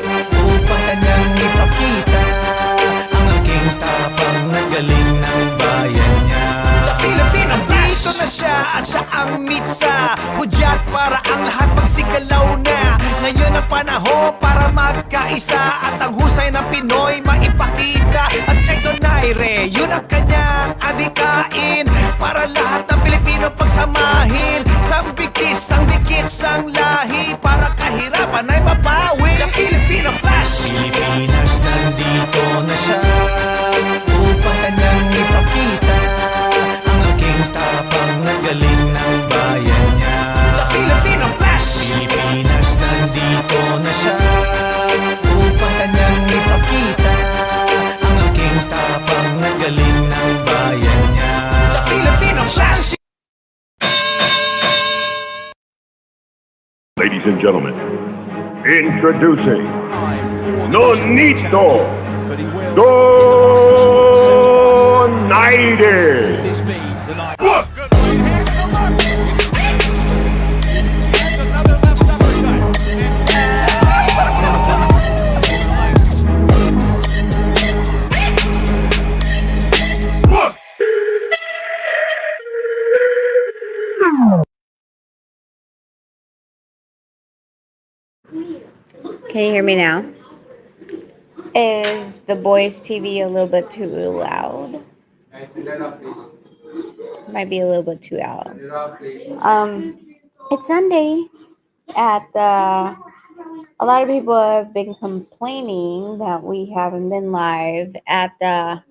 upang kanyang ipakita ang aking tapang na galing ng bayan niya. The Filipino Flash! Dito na siya at siya ang mitsa, hudyat para ang lahat magsigalaw na. Ngayon ang panahon para magkaisa at ang husay ng Pinoy maipakita. At kay Donaire, yun ang kanyang adikain para lahat ng Pilipino pagsamahin. Sang bigkis, sang dikit, sang lahi para kahirapan ay mabawi. The Filipino Flash! Pilipinas, nandito na siya upang kanyang ipakita ang aking tapang na galing ng bayan niya. The Filipino Flash! Pilipinas, nandito na siya upang kanyang ipakita ang aking tapang na galing ng bayan niya. The Filipino Flash! Ladies and gentlemen, introducing Unedited. Can you hear me now? Is the boys' TV a little bit too loud? Might be a little bit too loud. It's Sunday at the. A lot of people have been complaining that we haven't been live at the.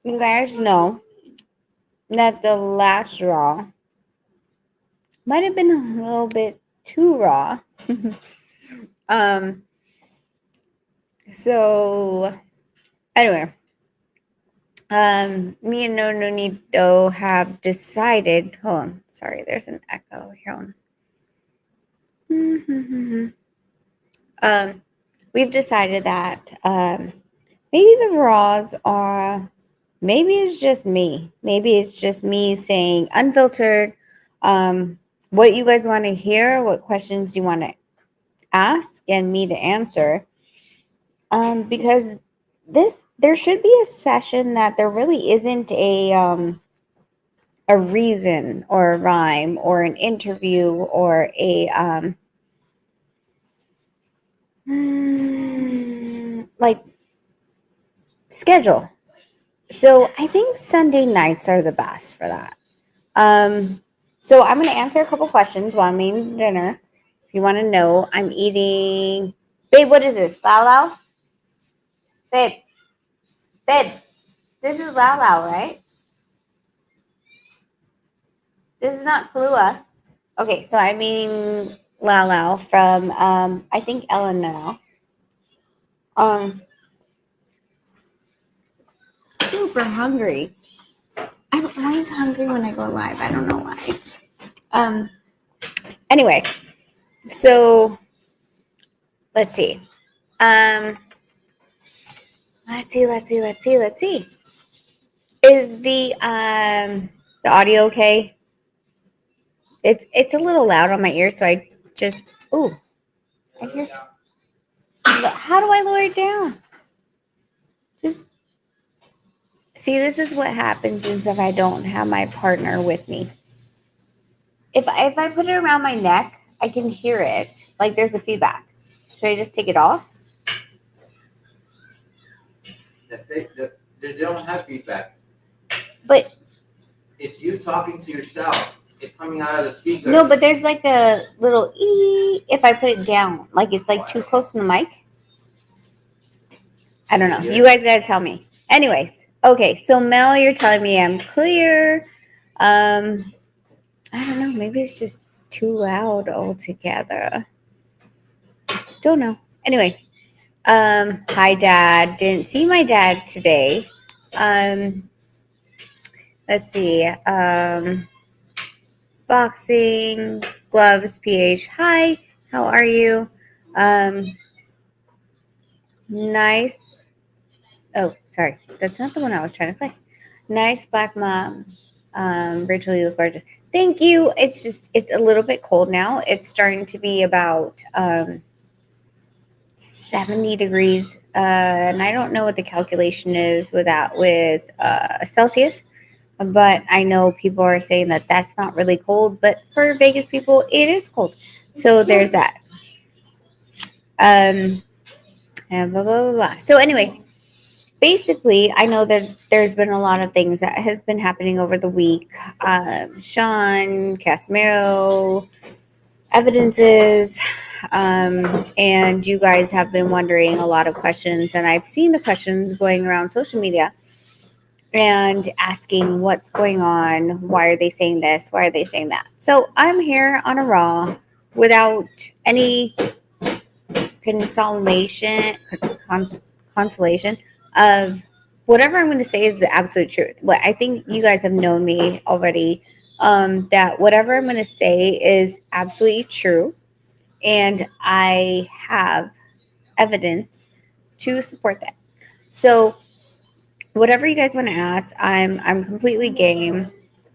You guys know that the last Raw might have been a little bit too raw. So anyway, me and Nonito have decided. Hold on, sorry, there's an echo here. We've decided that maybe the Raws are. Maybe it's just me. Maybe it's just me saying unfiltered. What you guys want to hear, what questions you want to ask, and me to answer. Because there should be a session that there really isn't a reason or a rhyme or an interview or a like schedule. So I think Sunday nights are the best for that. So I'm going to answer a couple questions while I'm eating dinner. If you want to know, I'm eating. Babe, what is this? Lao Lao? Babe, this is Lao Lao, right? This is not Kahlua. Okay, so I'm eating Lao Lao from, I think, Ellen now. Super hungry. I'm always hungry when I go live. I don't know why. Anyway, so let's see. Let's see. Is the audio okay? It's a little loud on my ears, so I just I hear. How do I lower it down? Just see, this is what happens if I don't have my partner with me. If I put it around my neck, I can hear it. Like there's a feedback. Should I just take it off? They don't have feedback. But It's you talking to yourself. It's coming out of the speaker. no, but there's like a little ee if I put it down. Like it's like too close to the mic. I don't know. You guys gotta tell me. Anyways, okay. So Mel, you're telling me I'm clear. I don't know. Maybe it's just too loud altogether. Don't know. Anyway, hi Dad. Didn't see my dad today. Let's see. Boxing, gloves, PH. Hi, how are you? Nice. Oh, sorry. That's not the one I was trying to play. Nice black mom. Rachel, you look gorgeous. Thank you. It's a little bit cold now. It's starting to be about 70 degrees. And I don't know what the calculation is with that with Celsius, but I know people are saying that that's not really cold, but for Vegas people, it is cold. So there's that. And blah, blah, blah, blah. So anyway, basically, I know that there's been a lot of things that has been happening over the week. Sean, Casimiro, evidences, and you guys have been wondering a lot of questions, and I've seen the questions going around social media and asking what's going on, why are they saying this, why are they saying that. So I'm here on a raw without any consolation consolation of whatever I'm going to say is the absolute truth. What I think you guys have known me already, that whatever I'm going to say is absolutely true, and I have evidence to support that. So whatever you guys want to ask, I'm completely game,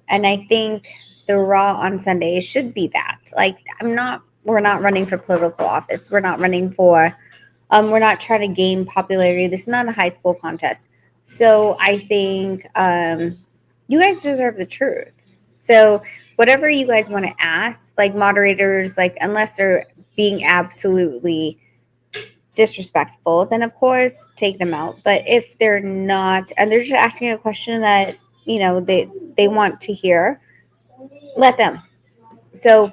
and I think the raw on Sunday should be that. Like we're not running for political office. We're not running for we're not trying to gain popularity. This is not a high school contest. So I think you guys deserve the truth. So whatever you guys want to ask, like moderators, like unless they're being absolutely disrespectful, then of course take them out. But if they're not, and they're just asking a question that they want to hear, let them. So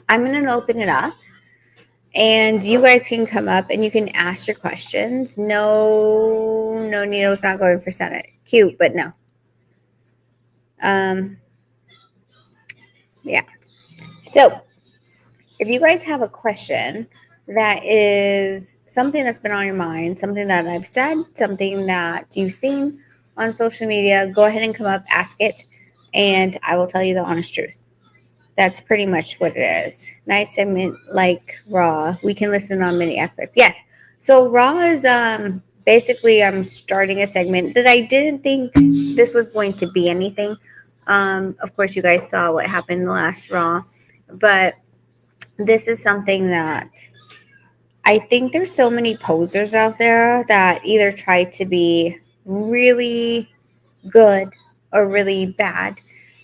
I'm going to open it up, and you guys can come up and you can ask your questions. No, Nino's not going for Senate. Cute, but no. Yeah. So if you guys have a question that is something that's been on your mind, something that I've said, something that you've seen on social media, go ahead and come up, ask it, and I will tell you the honest truth. That's pretty much what it is. Nice segment like Raw. We can listen on many aspects. Yes. So Raw is basically I'm starting a segment that I didn't think this was going to be anything. Of course, you guys saw what happened in the last Raw, but this is something that I think there's so many posers out there that either try to be really good or really bad.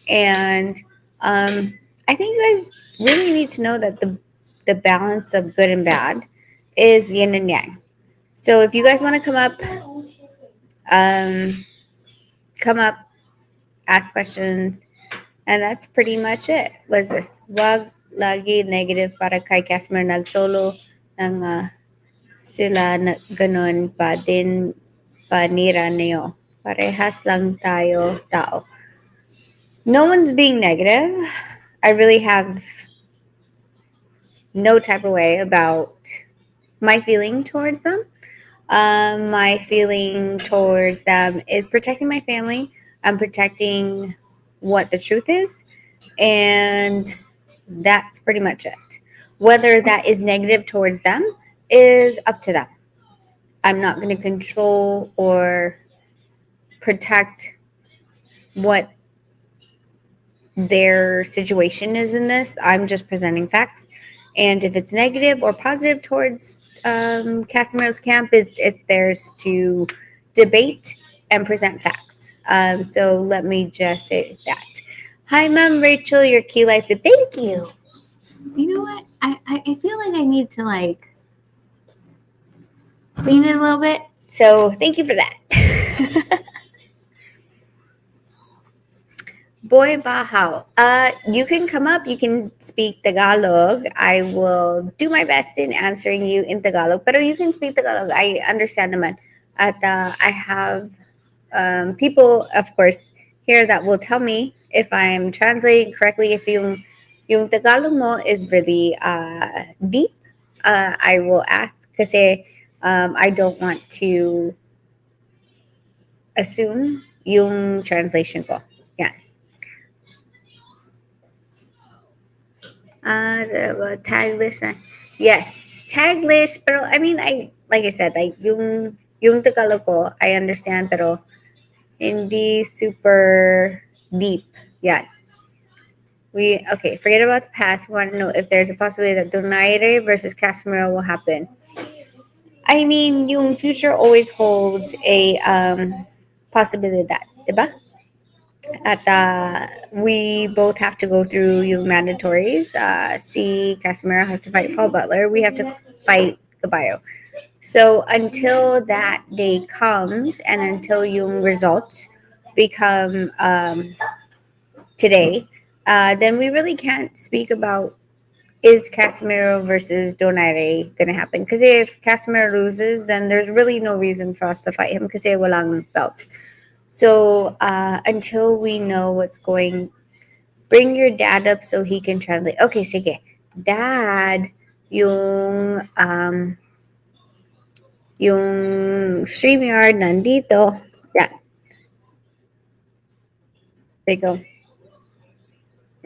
And I think you guys really need to know that the balance of good and bad is yin and yang. So if you guys want to um, come up, ask questions, and that's pretty much it. What's this? Wag lagi negative para kay customer nagsolo ng sila na ganun pa din panira niyo. Parehas lang tayo tao. No one's being negative. I really have no type of way about my feeling towards them. My feeling towards them is protecting my family. I'm protecting what the truth is. And that's pretty much it. Whether that is negative towards them is up to them. I'm not going to control or protect what their situation is in this. I'm just presenting facts. And if it's negative or positive towards Casimiro's camp, it's theirs to debate and present facts. So let me just say that. Hi, Mom Rachel. Your key light's good. Thank you. You know what? I feel like I need to clean it a little bit. So thank you for that. Boy Bahaw. You can come up. You can speak Tagalog. I will do my best in answering you in Tagalog. Pero you can speak Tagalog. I understand naman. At I have people, of course, here that will tell me if I'm translating correctly. If yung Tagalog mo is really deep, I will ask kasi I don't want to assume yung translation ko. Yeah. Tag list. Yes, tag list. Pero I mean, like I said, like yung Tagalog ko, I understand, pero hindi super deep. Yeah. Okay, forget about the past. We want to know if there's a possibility that Donaire versus Casimiro will happen. I mean, yung future always holds a posibilidad, diba? At we both have to go through yung mandatories. Si Casimiro has to fight Paul Butler. We have to fight Caballo. So until that day comes and until yung results become today, then we really can't speak about is Casimiro versus Donaire going to happen? Because if Casimiro loses, then there's really no reason for us to fight him because walang belt. So until we know what's going, bring your dad up so he can translate. Okay, sige. Dad, yung StreamYard nandito. Yeah, there you go.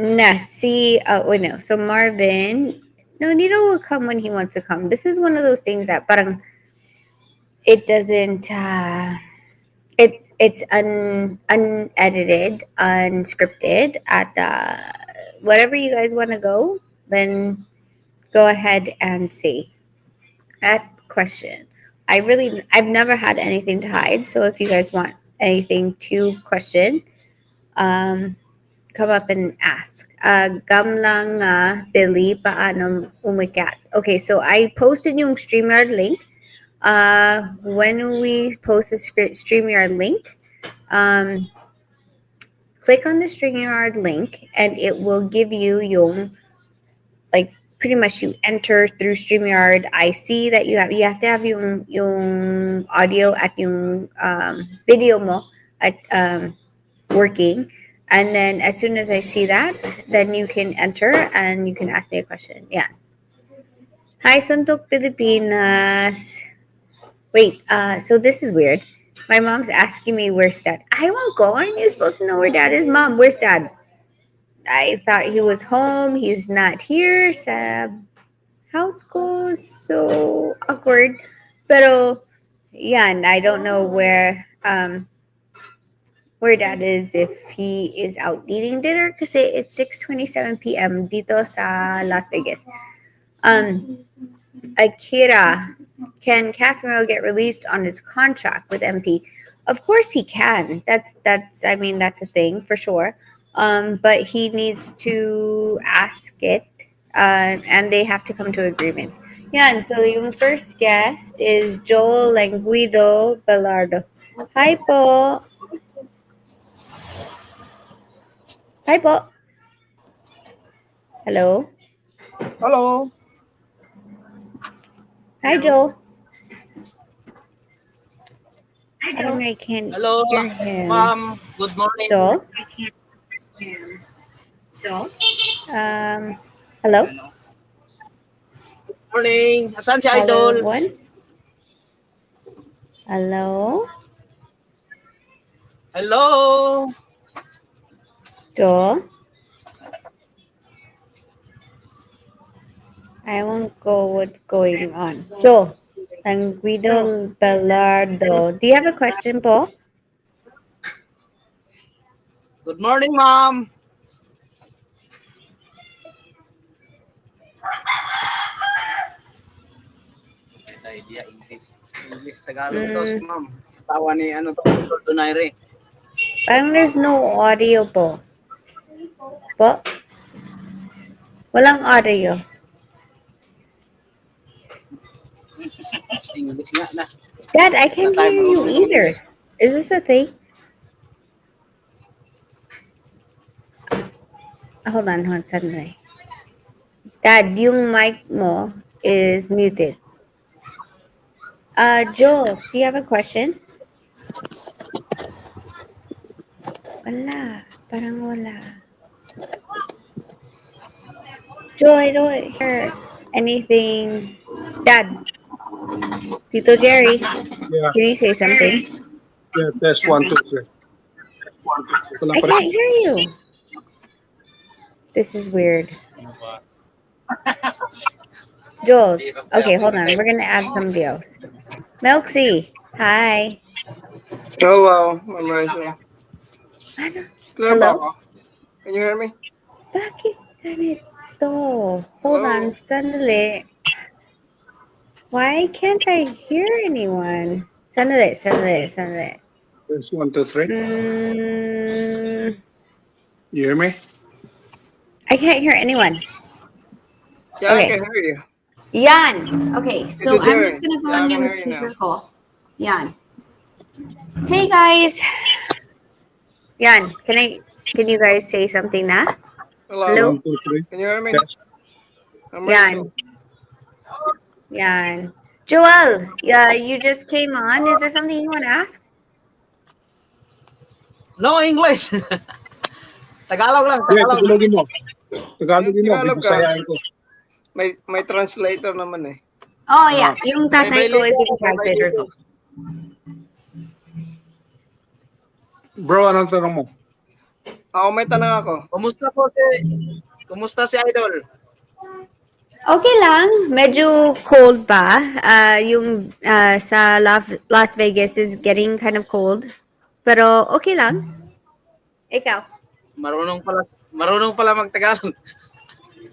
Na, see, wait, no. So Marvin, no, Nito will come when he wants to come. This is one of those things that parang it doesn't, it's unedited, unscripted at whatever you guys want to go, then go ahead and see. That question. I've never had anything to hide. So if you guys want anything to question, um, come up and ask. Gamlang Billy, paano umikat? Okay, so I posted yung StreamYard link. When we post the StreamYard link, um, click on the StreamYard link and it will give you yung, like, pretty much you enter through StreamYard. I see that you have to have yung audio at yung video mo at working. And then as soon as I see that, then you can enter and you can ask me a question. Yeah. Hi, Suntok Pilipinas. Wait, so this is weird. My mom's asking me where's dad. I won't go. Aren't you supposed to know where dad is? Mom, where's dad? I thought he was home. He's not here. Sa house ko. So awkward. Pero, yeah, and I don't know where dad is, if he is out eating dinner kasi it's 6:27 p.m. dito sa Las Vegas. Akira, can Casimiro get released on his contract with MP? Of course he can. That's I mean that's a thing for sure. But he needs to ask it, and they have to come to agreement. Yeah, and so yung first guest is Joel Languido Belardo. Hi po. Hi po. Hello. Hello. Hi Joel. Parang I can't Hello, hear him. ma'am. Good morning. Joel? Hello? Morning. Asan si Caller Idol? 1? Hello? Hello. Joel? I won't go what's going on. Joel? Guido Bellardo. Do you have a question, po? Good morning, ma'am. Idea English. English Tagalog daw si ma'am. Tawa ni Dr. Donaire. Parang there's no audio, po. Po? Walang audio. English nga na. Dad, I can't tayo hear you marunong either. English. Is this a thing? Hold on, suddenly. Dad, yung mic mo is muted. Joel, do you have a question? Wala. Parang wala. Joel, I don't hear anything. Dad, Tito Jerry, Yeah, can you say something? yeah, test one, two, three. Wala I pa rin. can't hear you. This is weird. Joel, okay, hold on. We're gonna add somebody else. Milksy, hi. Hello, I'm Rachel. Ano? Clear ba Hello? ako? Can you hear me? Bakit ganito? Hold on, Hello? sandali. Why can't I hear anyone? Sandali, sandali, sandali. Test 1, 2, 3. Mm, You hear me? I can't hear anyone. Yeah, I Okay. can hear you. Yan. Okay, It's so a I'm just Jerry. gonna go Yeah, I on can yung hear you now. speaker ko. Yan. Hey guys. Yan. Can you guys say something na? Hello. Hello? 1, 2, 3. Can you hear me? Test. I'm ready to. Yan. Yan. Joel, yeah, you just came on. Is there something you want to ask? No English. Tagalog lang, Yeah, Tagalog. Tagalogin mo. Yung Tagalogin mo. Tagalog ka, Bibisayahin ko. may translator naman eh. Oh, yeah. Ah, Yung May tatay ko is bilingual, yung may translator ko. bilingual. bro, anong tanong mo? Ako may tanong ako. Kumusta si Idol? Okay lang. Medyo cold pa. Yung sa Las Vegas is getting kind of cold. Pero okay lang. Ikaw? Marunong pala mag-Tagalog.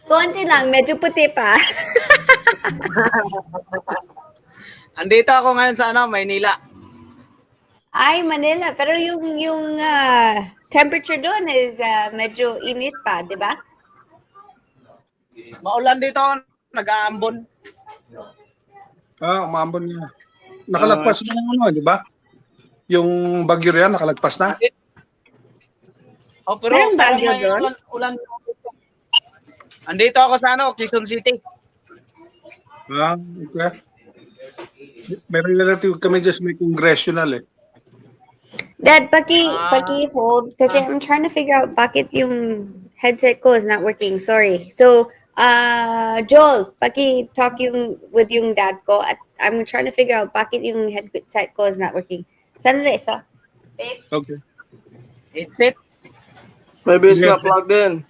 Konti lang. Medyo puti pa. Andito ako ngayon sa Maynila. Ay, Manila. Pero yung temperature doon is medyo init pa, di ba? Maulan dito ako, nag-aambon. Umambon niya. Nakalagpas na yung ano, di ba? Yung bagyo yan, nakalagpas na. Oh, pero Merong parang bagyo may doon? ulan. Andito ako sa Quezon City. Okay. May relative kami just may congressional eh. Dad, paki-hold kasi I'm trying to figure out bakit yung headset ko is not working. Sorry. So, Joel, paki-talk with yung dad ko at I'm trying to figure out bakit yung headset ko is not working. Sandali, so. Babe, Okay. It's it. Maybe it's Yeah. not plugged in.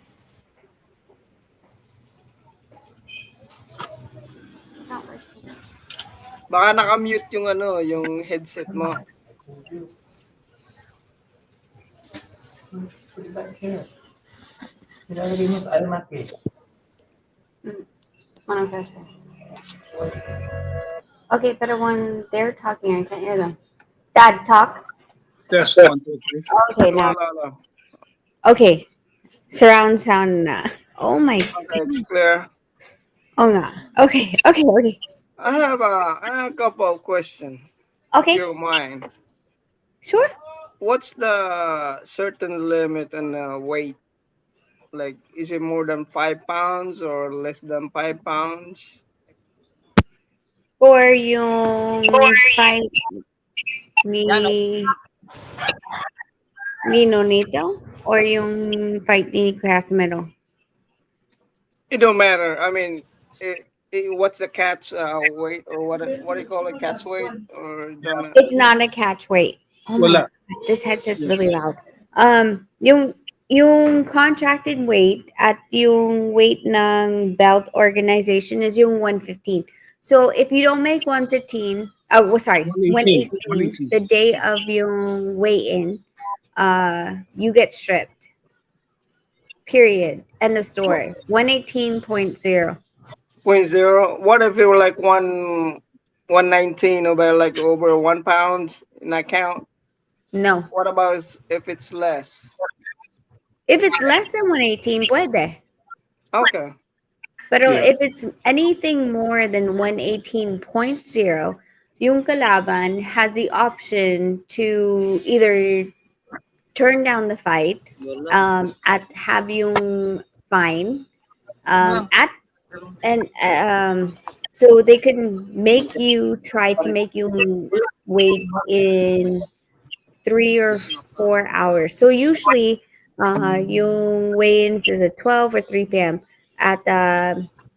it's not working. Baka naka-mute yung ano, yung headset mo. One person. Okay, but when they're talking, I can't hear them. Dad, talk. Test 1, 2, 3. Okay, now. Hello. Okay. Surround sound na. Oh my Okay, it's clear. Oh nga. Okay. I have a couple of questions. Okay. If you don't mind. Sure. What's the certain limit and weight? Like, is it more than 5 pounds or less than 5 pounds? Or yung fight ni Nonito? Or yung fight ni Casimiro? It don't matter. I mean, what's the cat's weight or what do you call it? Cat's weight or it don't matter? It's not a catch weight. Oh my Wala. God. This headset's really loud. Yung contracted weight at yung weight ng belt organization is yung 115. So if you don't make 115, sorry, 118. 118, the day of yung weigh-in, you get stripped. Period. End of story. 118.0. 0.0. What if it were like 119 or like over 1 pound in that count? No. What about if it's less? If it's less than 118, puede. Okay. Pero Yeah. if it's anything more than 118.0, yung kalaban has the option to either turn down the fight, at have yung fine, so they can try to make you wait in 3 or 4 hours. So usually, yung weigh-ins is at 12 or 3 p.m. At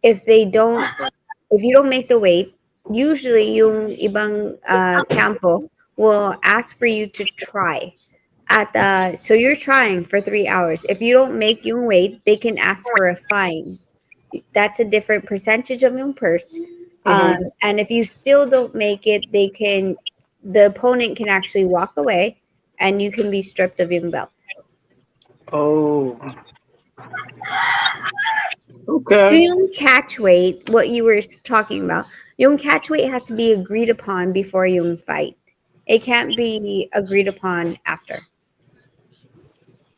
if you don't make the weight, usually yung ibang campo will ask for you to try. So you're trying for 3 hours. If you don't make yung weight, they can ask for a fine. That's a different percentage of yung purse. And if you still don't make it, the opponent can actually walk away and you can be stripped of yung belt. Oh. So Okay. yung catch weight, what you were talking about, Yung catch weight has to be agreed upon before yung fight. It can't be agreed upon after.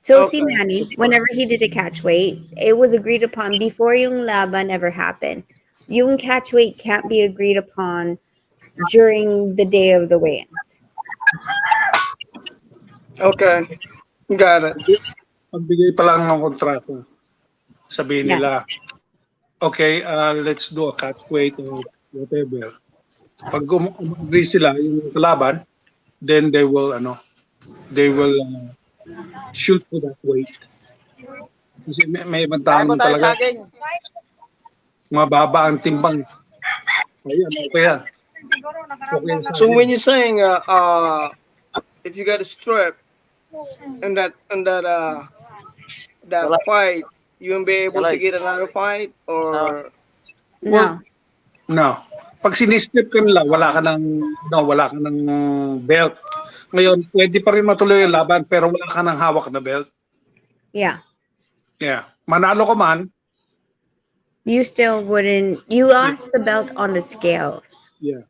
So si Okay. Manny, whenever he did a catch weight, it was agreed upon before yung laban ever happened. Yung catch weight can't be agreed upon during the day of the weigh-ins. Okay. Got it. Pagbigay pa lang ng kontrata, sabihin Yeah. nila, okay, let's do a cut weight or whatever. Pag agree sila yung kalaban, then they will shoot for that weight. Kasi may ibang Kaya taon po tayo talaga saging. mababa ang timbang. Ayan, okay yan. Okay sa So when akin. you're saying if you got a strip in that Wala. fight, you won't be able to Kaloy. get another fight, or Well, No. no. Pag sinistep ka nila, wala ka ng belt. Ngayon, pwede pa rin matuloy yung laban pero wala ka ng hawak na belt. Yeah. Yeah. Manalo ka man, You still wouldn't. You lost the belt on the scales. yeah.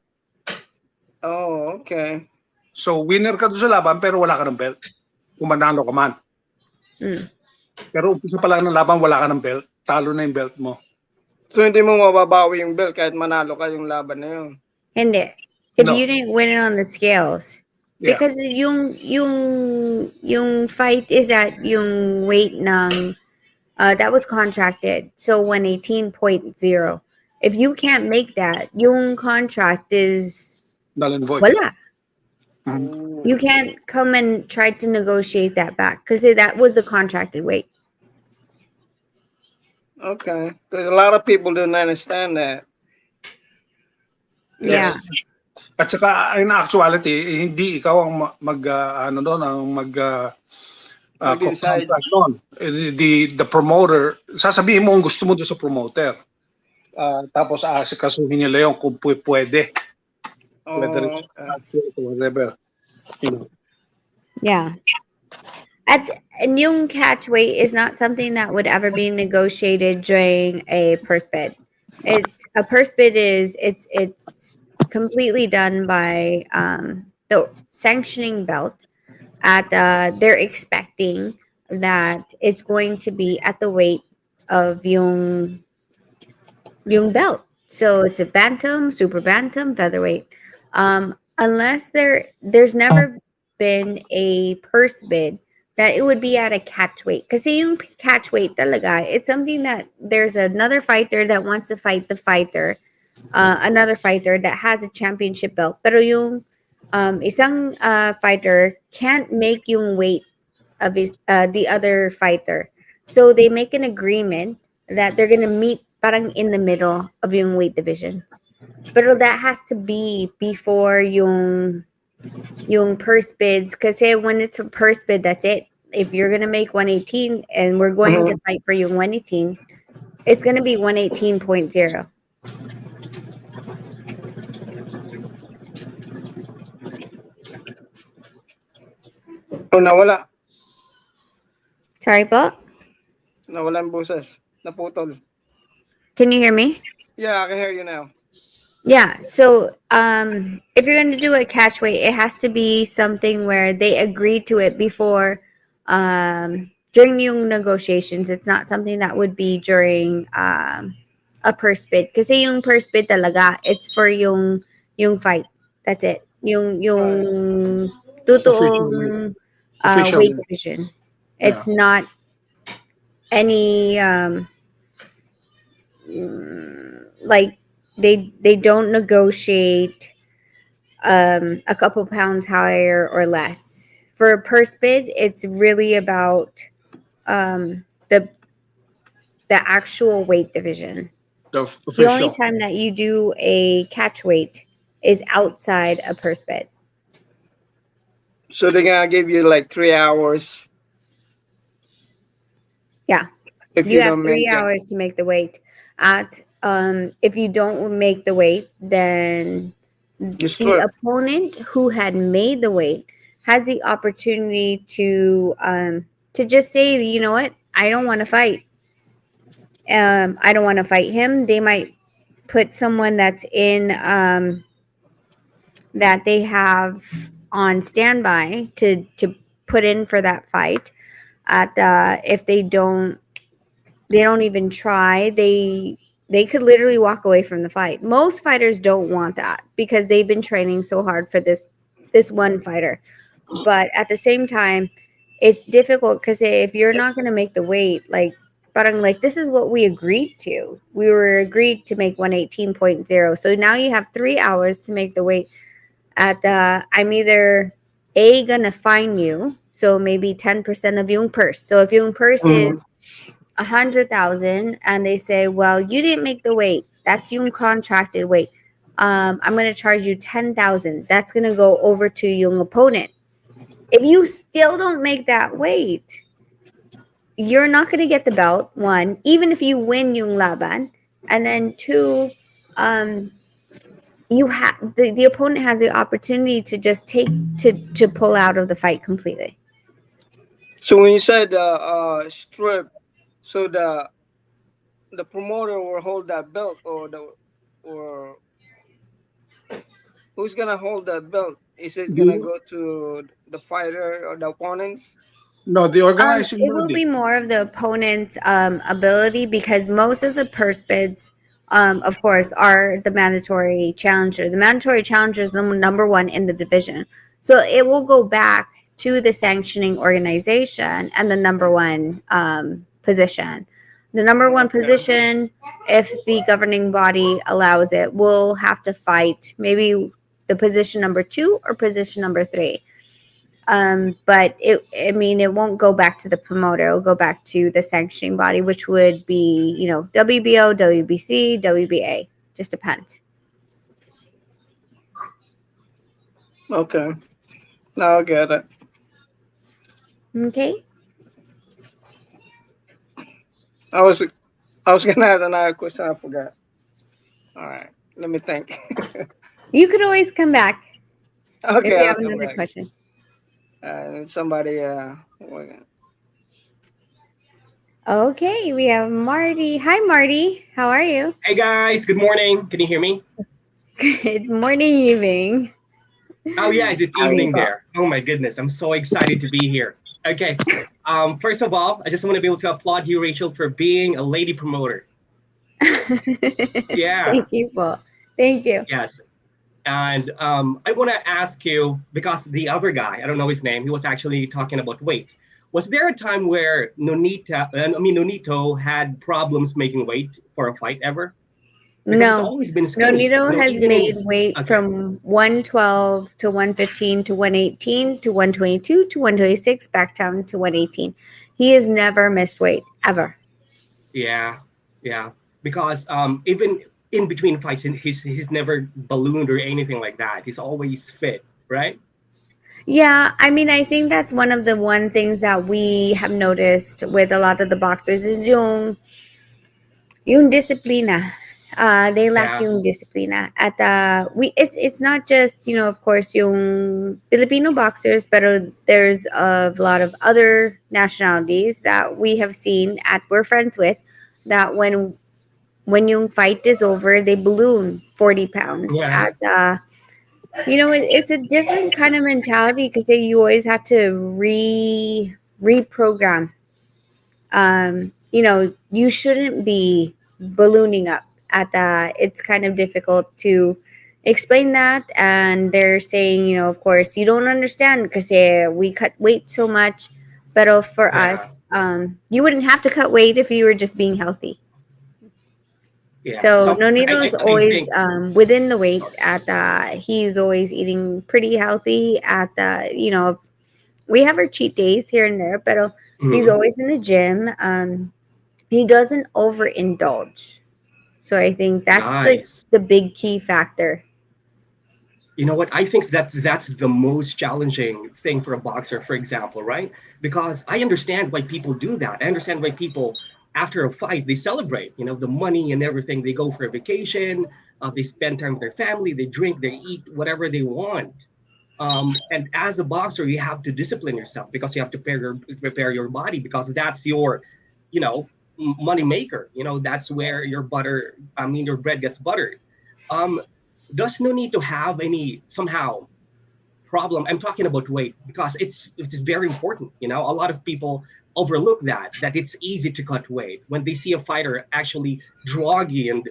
oh, okay. So, winner ka doon sa laban pero wala ka ng belt. Kung manalo ka man. Mm. Pero umpisa pa lang ng laban, wala ka ng belt. Talo na yung belt mo. So hindi mo mababawi yung belt kahit manalo ka yung laban na yun. Hindi. If No. you didn't win it on the scales, Yeah. because yung fight is at yung weight ng that was contracted. So 118.0. If you can't make that, yung contract is Null and void. wala. Mhm. You can't come and try to negotiate that back because that was the contracted weight. Okay. Because a lot of people don't understand that. Yeah. At saka in actuality, hindi ikaw ang Mag-decide. contract noon. The promoter, sasabihin mo ang gusto mo doon sa promoter. Tapos aasikasuhin nila yung kung pwede. Whether Oh, it's okay. whatever. You know. Yeah. And yung catch weight is not something that would ever be negotiated during a purse bid. It's a purse bid is it's completely done by the sanctioning belt at they're expecting that it's going to be at the weight of yung belt. So it's a bantam, super bantam, featherweight. Unless there's never been a purse bid that it would be at a catch weight. Kasi yung catch weight talaga, it's something that there's another fighter that wants to fight the fighter, another fighter that has a championship belt. Pero yung isang fighter can't make yung weight of the other fighter. So they make an agreement that they're gonna meet parang in the middle of yung weight divisions. Pero that has to be before yung purse bids kasi when it's a purse bid, that's it. If you're gonna make 118 and we're going to fight for yung 118, it's gonna be 118.0. Oh, nawala. Sorry po? Nawala ang boses. Naputol. Can you hear me? Yeah, I can hear you now. Yeah. So if you're going to do a catch weight, it has to be something where they agree to it before during yung negotiations. It's not something that would be during a purse bid. Kasi yung purse bid talaga, it's for yung fight. That's it. Yung totoong Official. weight division. It's not any like they don't negotiate a couple pounds higher or less. For a purse bid, it's really about the actual weight division. The The only official. time that you do a catch weight is outside a purse bid. So they're gonna give you like 3 hours. Yeah. If You you have don't 3 make it. hours to make the weight. If you don't make the weight, then You the strip. opponent who had made the weight has the opportunity to just say, you know what, I don't want to fight. I don't want to fight him. They might put someone that's in that they have on standby to put in for that fight at the if they don't even try, they could literally walk away from the fight. Most fighters don't want that because they've been training so hard for this one fighter. But at the same time, it's difficult because if you're not going to make the weight, like, but I'm like, this is what we agreed to. We were agreed to make 118.0. So now you have 3 hours to make the weight at the, I'm either A, going to fine you. So maybe 10% of yung purse. So if yung purse Mhm. is 100,000 and they say, well, you didn't make the weight. That's yung contracted weight. I'm going to charge you 10,000. That's going to go over to yung opponent. If you still don't make that weight, you're not going to get the belt, one, even if you win yung laban. And then two, you have the opponent has the opportunity to just take to pull out of the fight completely. So when you said strip, so the promoter will hold that belt, or who's gonna hold that belt? Is it gonna The, go to the fighter or the opponents? no, the organizing It will be body. more of the opponent's ability because most of the purse bids, of course, are the mandatory challenger. The mandatory challenger is the number one in the division. So it will go back to the sanctioning organization and the number one position. The number one Okay. position, if the governing body allows it, will have to fight maybe the position number two or position number three. But I mean, it won't go back to the promoter. It'll go back to the sanctioning body, which would be, WBO, WBC, WBA. Just depends. Okay. Now I get it. Okay. I was I was gonna ask another question. I forgot. All right. Let me think. You could always come back if Okay, you I'll have come another back. question. Somebody. Okay, we have Marty. Hi, Marty. How are you? Hey guys, good morning. Can you hear me? Good morning, evening. Oh yes, it's How are you? evening there. Oh my goodness, I'm so excited to be here. Okay. First of all, I just want to be able to applaud you, Rachel, for being a lady promoter. Yeah. Thank you, Paul. Thank you. Yes. And I want to ask you because the other guy, I don't know his name, he was actually talking about weight. Was there a time where Nonito had problems making weight for a fight ever? Because it's No. always been No, skinny. Nito has Even in made his weight okay. from 112 to 115 to 118 to 122 to 126 back down to 118. He has never missed weight ever. Yeah, yeah. Because even in between fights, he's never ballooned or anything like that. He's always fit, right? Yeah, I mean, I think that's one things that we have noticed with a lot of the boxers is yung disiplina. They lack Yeah, yung disiplina. At it's not just, of course, yung Filipino boxers, pero there's a lot of other nationalities that we have seen at we're friends with that when yung fight is over, they balloon 40 pounds. yeah, It's a different kind of mentality because you always have to reprogram. You shouldn't be ballooning up at that. It's kind of difficult to explain that. And they're saying, of course, you don't understand because we cut weight so much. But for yeah, us, you wouldn't have to cut weight if you were just being healthy. yeah. So Some Nonito's I always think. within the weight Sorry. at he's always eating pretty healthy at we have our cheat days here and there, but he's Mhm. always in the gym. He doesn't overindulge. So I think that's Nice. the big key factor. You know what? I think that's the most challenging thing for a boxer, for example, right? Because I understand why people do that. I understand why people, after a fight, they celebrate. You know, the money and everything. They go for a vacation. They spend time with their family. They drink. They eat whatever they want. And as a boxer, you have to discipline yourself because you have to prepare your body because that's your, you know, money maker. That's where your butter, I mean, your bread gets buttered. Um, does no need to have any somehow problem. I'm talking about weight because it's very important. A lot of people overlook that it's easy to cut weight when they see a fighter actually droggy and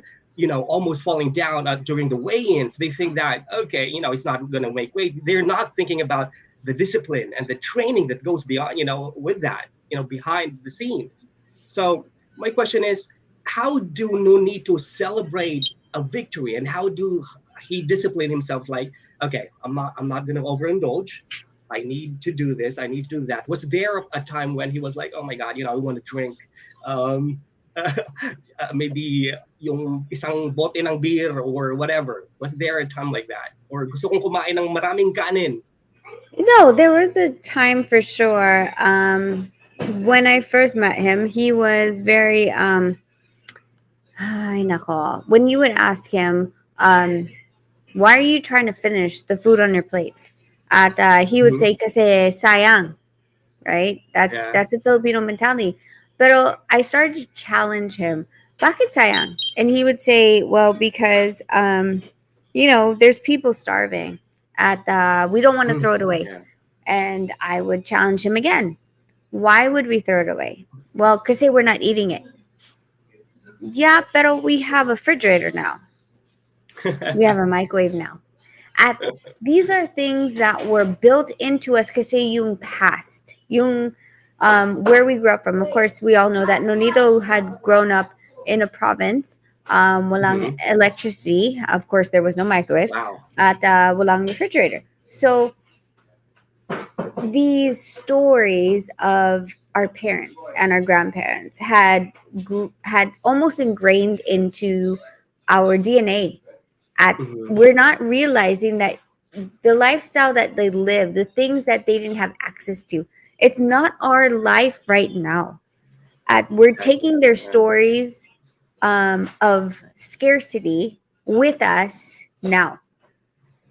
almost falling down during the weigh-ins. They think that okay, it's not going to make weight. They're not thinking about the discipline and the training that goes beyond, with that, behind the scenes. So my question is, how do no need to celebrate a victory, and how do he discipline himself? Like, okay, I'm not gonna overindulge. I need to do this. I need to do that. Was there a time when he was like, oh my God, I want to drink, um, maybe yung isang bote ng beer or whatever? Was there a time like that? Or gusto kong kumain ng maraming kanin? No, there was a time for sure. When I first met him, he was very ay nako. When you would ask him, why are you trying to finish the food on your plate? At he would Mhm. say, "Kasi sayang," right? That's Yeah. that's a Filipino mentality. Pero I started to challenge him. Bakit sayang? And he would say, "Well, because there's people starving. At we don't want to Mm. throw it away." Yeah. And I would challenge him again. Why would we throw it away? Well, because we're not eating it. Yeah, but we have a refrigerator now. We have a microwave now. At these are things that were built into us kasi yung past, yung where we grew up from. Of course, we all know that Nonito had grown up in a province, walang Mhm. electricity. Of course, there was no microwave Wow. at walang refrigerator. So these stories of our parents and our grandparents had almost ingrained into our DNA. At Mhm. we're not realizing that the lifestyle that they live, the things that they didn't have access to, it's not our life right now. We're Exactly. taking their Yeah. stories of scarcity with us now.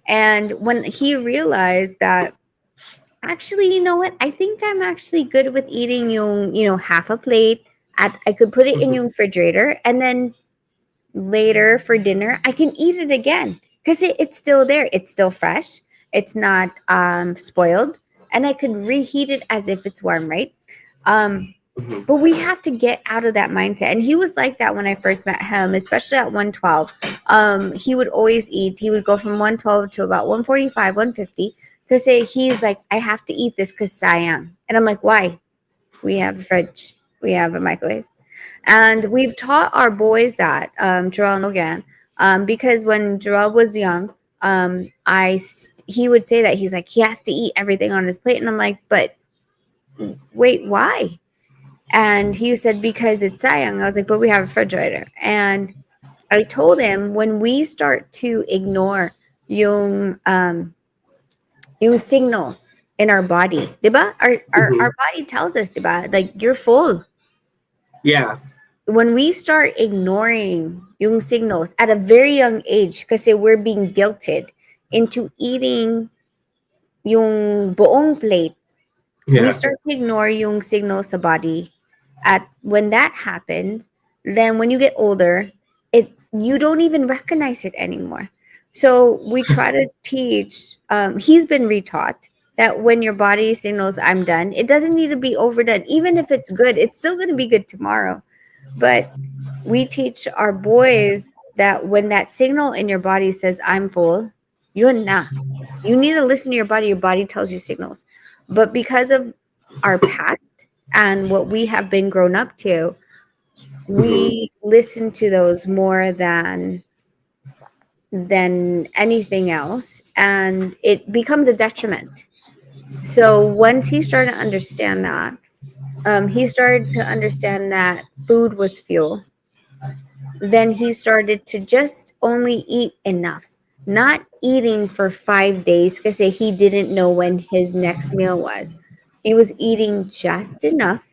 And when he realized that, actually, you know what? I think I'm actually good with eating yung, half a plate. I could put it in Mhm. yung refrigerator, and then later for dinner, I can eat it again because it's still there. It's still fresh. It's not spoiled, and I could reheat it as if it's warm, right? Um, Mhm. but we have to get out of that mindset. And he was like that when I first met him, especially at 112. He would always eat. He would go from 112 to about 145, 150. Because he's like, I have to eat this because I am. And I'm like, why? We have a fridge. We have a microwave. And we've taught our boys that, Joel and Logan, because when Joel was young, he would say that he's like, he has to eat everything on his plate. And I'm like, but wait, why? And he said, because it's sayang. I was like, but we have a refrigerator. And I told him, when we start to ignore yung signals in our body, diba? Our Mhm. body tells us, diba? Like, you're full. Yeah. When we start ignoring yung signals at a very young age, kasi we're being guilted into eating yung buong plate, we Yeah. start to ignore yung signals sa body. At when that happens, then when you get older, you don't even recognize it anymore. So we try to teach. He's been retaught that when your body signals "I'm done," it doesn't need to be overdone. Even if it's good, it's still going to be good tomorrow. But we teach our boys that when that signal in your body says "I'm full," yun na. You need to listen to your body. Your body tells you signals. But because of our past and what we have been grown up to, Mhm. we listen to those more than anything else, and it becomes a detriment. So once he started to understand that, he started to understand that food was fuel. Then he started to just only eat enough, not eating for 5 days because he didn't know when his next meal was. He was eating just enough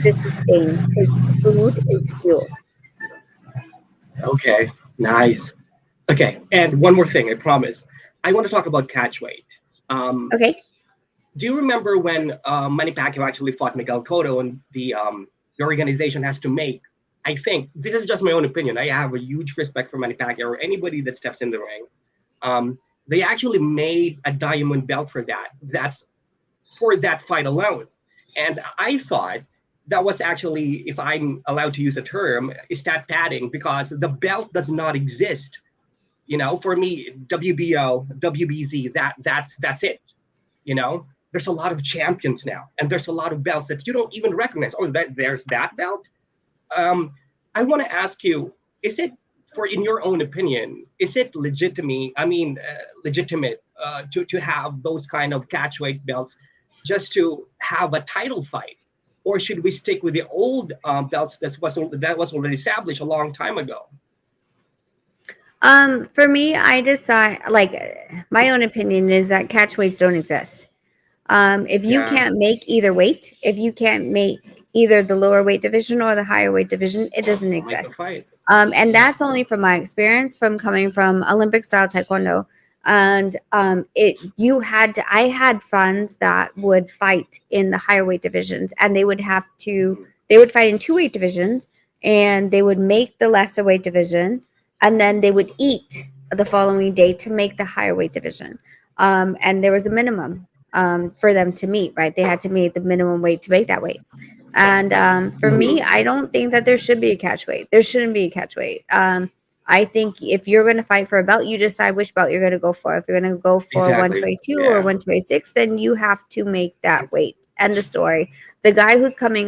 to sustain because food is fuel. Okay. Nice. Okay. And one more thing, I promise. I want to talk about catch weight. Okay. Do you remember when Manny Pacquiao actually fought Miguel Cotto in the the organization has to make. I think this is just my own opinion. I have a huge respect for Manny Pacquiao or anybody that steps in the ring. They actually made a diamond belt for that. That's for that fight alone. And I thought that was actually, if I'm allowed to use a term, is that padding, because the belt does not exist. For me, WBO, WBZ, that's it. There's a lot of champions now, and there's a lot of belts that you don't even recognize. Oh, there's that belt. I want to ask you: is it, in your own opinion, is it legitimate? Legitimate to have those kind of catchweight belts just to have a title fight, or should we stick with the old belts that was already established a long time ago? For me, I decide, my own opinion is that catchweights don't exist. If you Yeah. can't make either weight, if you can't make either the lower weight division or the higher weight division, it doesn't Make the exist. fight. And that's only from my experience from coming from Olympic style taekwondo. And I had friends that would fight in the higher weight divisions, and they would fight in two weight divisions, and they would make the lesser weight division, and then they would eat the following day to make the higher weight division. And there was a minimum for them to meet, right? They had to meet the minimum weight to make that weight. And for me, I don't think that there should be a catch weight. There shouldn't be a catch weight. I think if you're going to fight for a belt, you decide which belt you're going to go for. If you're going to go for Exactly. 122 Yeah. or 126, then you have to make that weight. End of story. The guy who's coming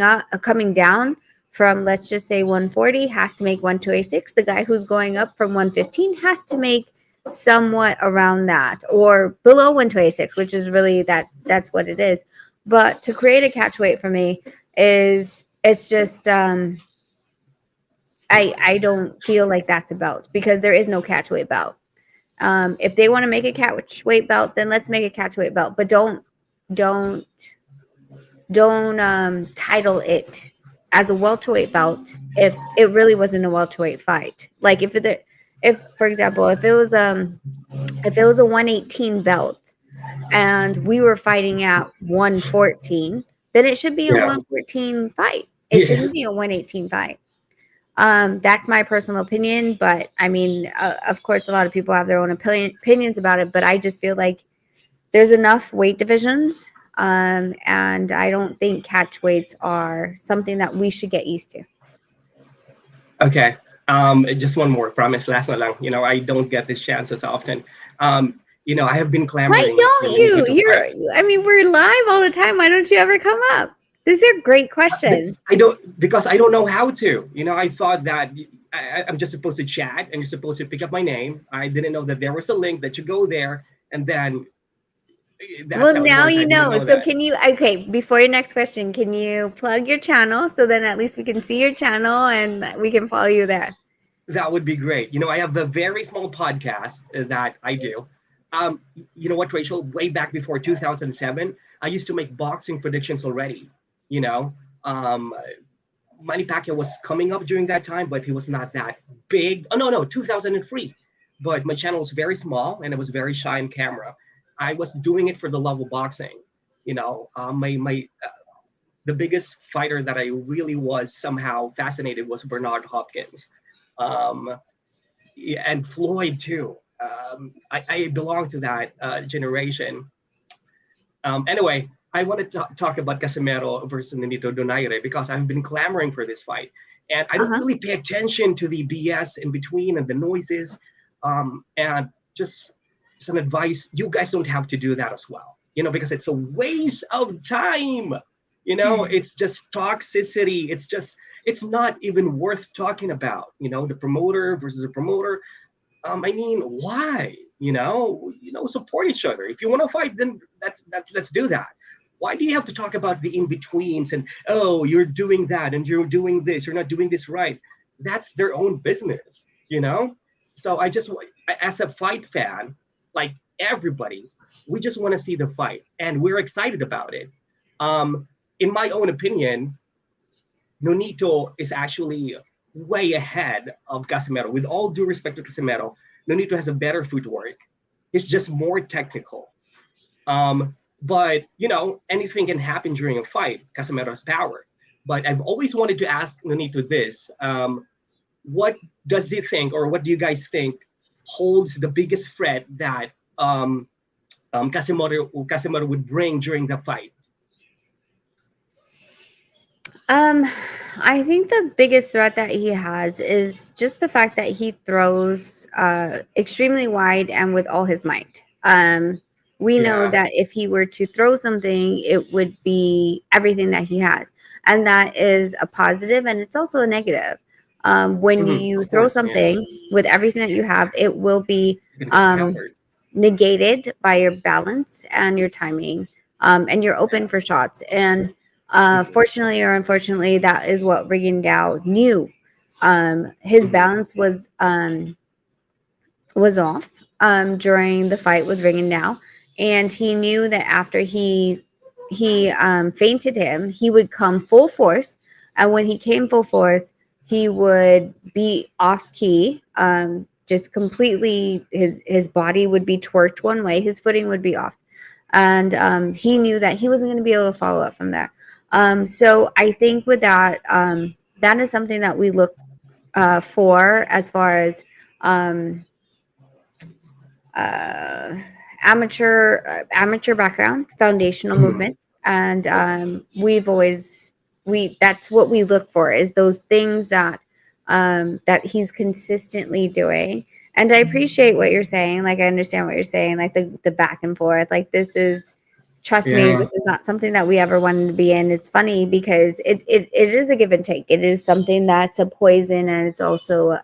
down from, let's just say, 140 has to make 126. The guy who's going up from 115 has to make somewhat around that, or below 126, which is really that's what it is. But to create a catch weight for me it's just I don't feel like that's a belt, because there is no catch weight belt. If they want to make a catch weight belt, then let's make a catch weight belt, but don't title it as a welterweight belt if it really wasn't a welterweight fight. Like if for example, if it was a 118 belt and we were fighting at 114, then it should be a Yeah. 114 fight. It Yeah. shouldn't be a 118 fight. That's my personal opinion, but I mean, of course, a lot of people have their own opinions about it, but I just feel like there's enough weight divisions, and I don't think catch weights are something that we should get used to. Okay. Just one more. Promise. Last na lang. I don't get this chance as often. I have been Why clamoring. don't for you? to fight. I mean, we're live all the time. Why don't you ever come up? These are great questions. I don't, because I don't know how to. I thought that I'm just supposed to chat and you're supposed to pick up my name. I didn't know that there was a link that you go there, and then that's Well, how it now works. I you didn't know. know So that. can you, okay, before your next question, can you plug your channel so then at least we can see your channel and we can follow you there? That would be great. I have a very small podcast that I do. You know what, Rachel? Way back before 2007, I used to make boxing predictions already. Um, Manny Pacquiao was coming up during that time, but he was not that big. Oh no, 2003. But my channel was very small and I was very shy on camera. I was doing it for the love of boxing. The biggest fighter that I really was somehow fascinated was Bernard Hopkins, and Floyd too. I belong to that generation. Anyway, I want to talk about Casimero versus Nonito Donaire because I've been clamoring for this fight, and I don't Uh-huh. really pay attention to the BS in between and the noises. And just some advice: you guys don't have to do that as well, because it's a waste of time. It's just toxicity. It's not even worth talking about. The promoter versus the promoter. Why? Support each other. If you want to fight, then let's do that. Why do you have to talk about the in-betweens and, oh, you're doing that and you're doing this, you're not doing this right? That's their own business. So as a fight fan, like everybody, we just want to see the fight and we're excited about it. In my own opinion, Nonito is actually way ahead of Casimero. With all due respect to Casimero, Nonito has a better footwork. He's just more technical. But anything can happen during a fight. Casimero has power. But I've always wanted to ask Nonito this: what does he think, or what do you guys think holds the biggest threat that Casimiro would bring during the fight? Um, I think the biggest threat that he has is just the fact that he throws extremely wide and with all his might. We know Yeah. that if he were to throw something, it would be everything that he has, and that is a positive, and it's also a negative. When you Of throw course, yeah. something with everything that you have, it will be You're gonna get um, peppered. negated by your balance and your timing, and you're open for shots. And Mhm. fortunately or unfortunately, that is what Rigondeaux knew. His Mhm. balance was off during the fight with Rigondeaux, and he knew that after he fainted him, he would come full force, and when he came full force, he would be off key. Just completely, his body would be twerked one way, his footing would be off, and he knew that he wasn't going to be able to follow up from there. So I think with that, that is something that we look for as far as um, uh, amateur background, foundational Mhm. movement, and we that's what we look for is those things that that he's consistently doing. And I appreciate what you're saying. Like I understand what you're saying. Like the back and forth. Like this is trust me, Yeah. this is not something that we ever wanted to be in. It's funny because it is a give and take. It is something that's a poison and it's also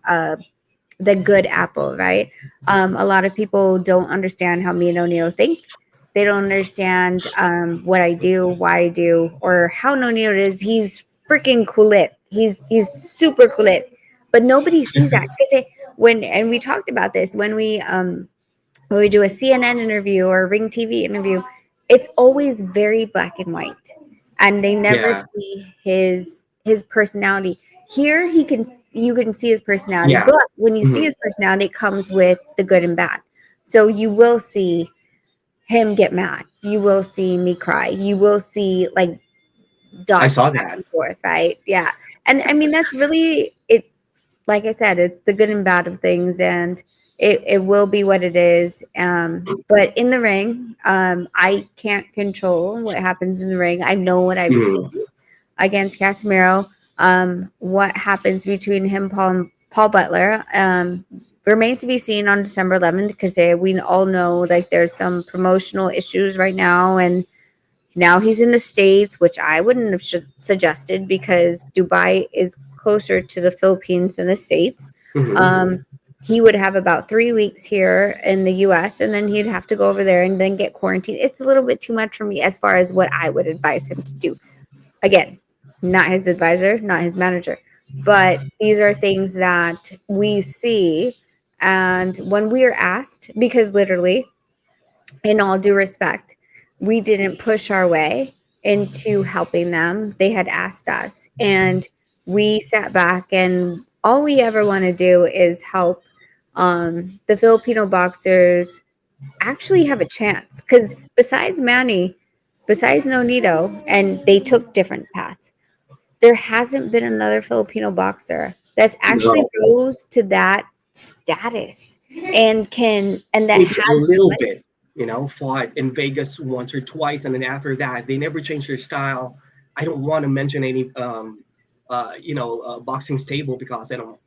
the good apple, right? A lot of people don't understand how me and O'Neill think. They don't understand what I do, why I do, or how O'Neill is. He's freaking cool. He's super cool. But nobody sees that because when and we talked about this when we do a CNN interview or a Ring TV interview, it's always very black and white, and they never Yeah. see his personality. Here, you can see his personality, Yeah. but when you see Mhm. his personality, it comes with the good and bad. So you will see him get mad. You will see me cry. You will see like I dots saw back that. and forth, right? Yeah, and I mean that's really it. Like I said, it's the good and bad of things, and it will be what it is. But in the ring, I can't control what happens in the ring. I know what I've seen Mhm. against Casemiro. What happens between him, Paul Butler, remains to be seen on December 11th because we all know like there's some promotional issues right now, and now he's in the States, which I wouldn't have suggested because Dubai is closer to the Philippines than the States. Mhm. Um, he would have about 3 weeks here in the US and then he'd have to go over there and then get quarantined. It's a little bit too much for me as far as what I would advise him to do. Again, not his advisor, not his manager. But these are things that we see. And when we are asked, because literally in all due respect, we didn't push our way into helping them. They had asked us, and we sat back, and all we ever want to do is help the Filipino boxers actually have a chance. Because besides Manny, besides Nonito, and they took different paths, there hasn't been another Filipino boxer that's actually No. rose to that status and that Maybe a has the little money. bit, fought in Vegas once or twice, and then after that, they never changed their style. I don't want to mention any, boxing stable because I don't,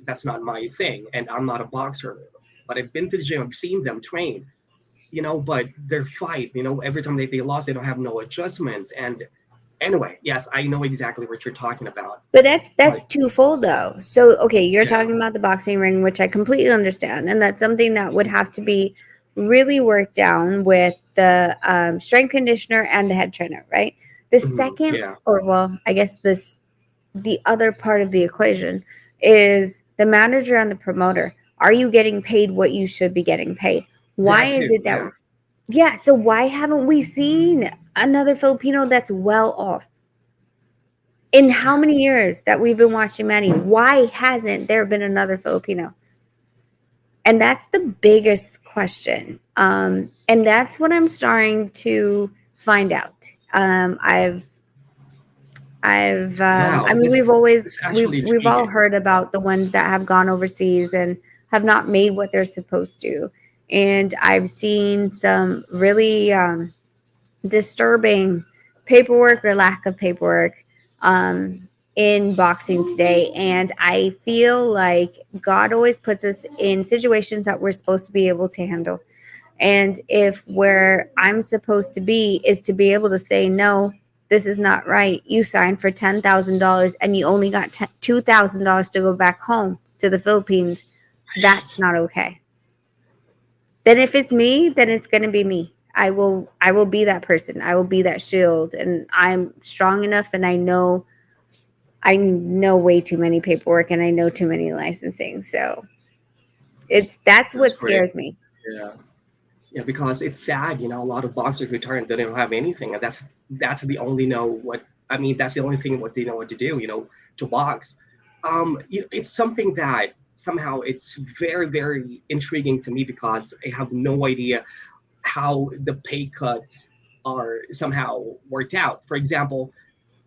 that's not my thing, and I'm not a boxer. But I've been to the gym, I've seen them train, but their fight, every time they lost, they don't have no adjustments. And anyway, yes, I know exactly what you're talking about. But But that's twofold though. So okay, you're yeah, talking about the boxing ring, which I completely understand, and that's something that would have to be really worked down with the strength conditioner and the head trainer, right? The second, yeah, or well, I guess the other part of the equation is the manager and the promoter. Are you getting paid what you should be getting paid? Why that is too. it that Yeah. yeah? So why haven't we seen another Filipino that's well off? In how many years that we've been watching Manny, why hasn't there been another Filipino? And that's the biggest question. And that's what I'm starting to find out. I Wow, mean, that's actually we've all intriguing. heard about the ones that have gone overseas and have not made what they're supposed to. And I've seen some really disturbing paperwork or lack of paperwork in boxing today. And I feel like God always puts us in situations that we're supposed to be able to handle. And if where I'm supposed to be is to be able to say, no, this is not right. You signed for $10,000 and you only got $2,000 to go back home to the Philippines. That's not okay. Then if it's me, then it's going to be me. I will be that person. I will be that shield, and I'm strong enough, and I know way too many paperwork, and I know too many licensing. So that's That's what great. scares me. Yeah. Yeah, because it's sad, you know, a lot of boxers return, they don't have anything, and that's the only know what I mean. That's the only thing what they know what to do, you know, to box. It's something that somehow it's very very intriguing to me because I have no idea how the pay cuts are somehow worked out. For example,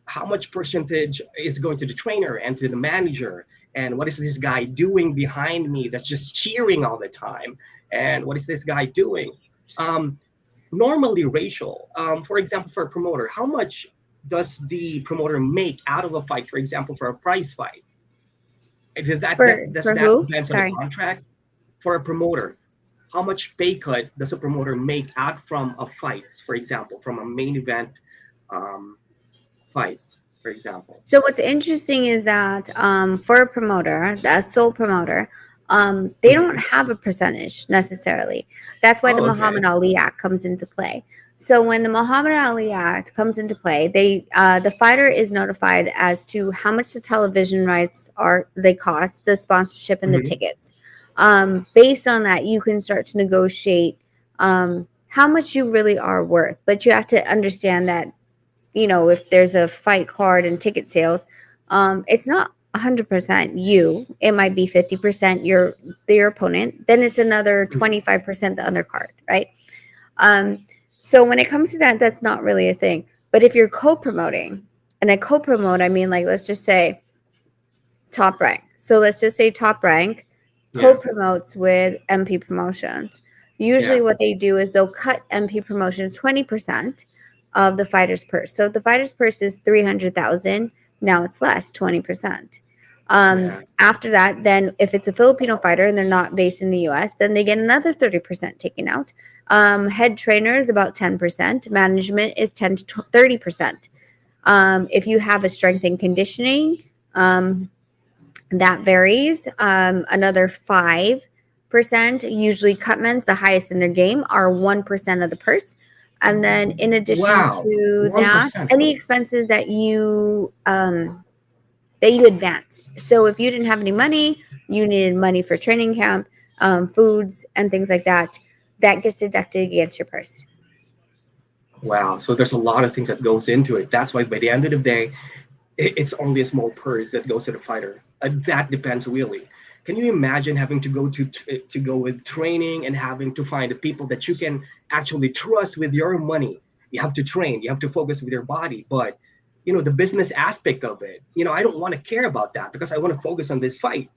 how much percentage is going to the trainer and to the manager, and what is this guy doing behind me that's just cheering all the time, and what is this guy doing, um, normally racial, for example, for a promoter, how much does the promoter make out of a fight, for example, for a prize fight? Does For that who? depends on the Sorry. contract? For a promoter, how much pay cut does a promoter make out from a fight, for example, from a main event um, fight, for example? So what's interesting is that for a promoter, a sole promoter, they don't Mhm. have a percentage necessarily. That's why the Oh, Muhammad okay. Ali Act comes into play. So when the Muhammad Ali Act comes into play, the fighter is notified as to how much the television rights they cost, the sponsorship and the Mhm. tickets. Based on that, you can start to negotiate how much you really are worth. But you have to understand that if there's a fight card and ticket sales, it's not 100% you. It might be 50% your opponent. Then it's another Mhm. 25% the undercard, right? Um, so when it comes to that, that's not really a thing. But if you're co-promoting, and I co-promote, I mean, like, let's just say Top Rank. So let's just say Top Rank Yeah, co-promotes with MP Promotions. Usually yeah, what they do is they'll cut MP Promotions 20% of the fighter's purse. So if the fighter's purse is 300,000, now it's less, 20%. yeah. After that, then if it's a Filipino fighter and they're not based in the US, then they get another 30% taken out. Head trainer is about 10%. Management is 10 to 30%. If you have a strength and conditioning, that varies. Another 5%, usually Cutmen's, the highest in their game, are 1% of the purse. And then in addition Wow, to that, 1%. any expenses that you advance. So if you didn't have any money, you needed money for training camp, foods, and things like that, that gets deducted against your purse. Wow. So there's a lot of things that goes into it. That's why by the end of the day, it's only a small purse that goes to the fighter. That depends really. Can you imagine having to go with training and having to find the people that you can actually trust with your money? You have to train. You have to focus with your body, but the business aspect of it. I don't want to care about that because I want to focus on this fight,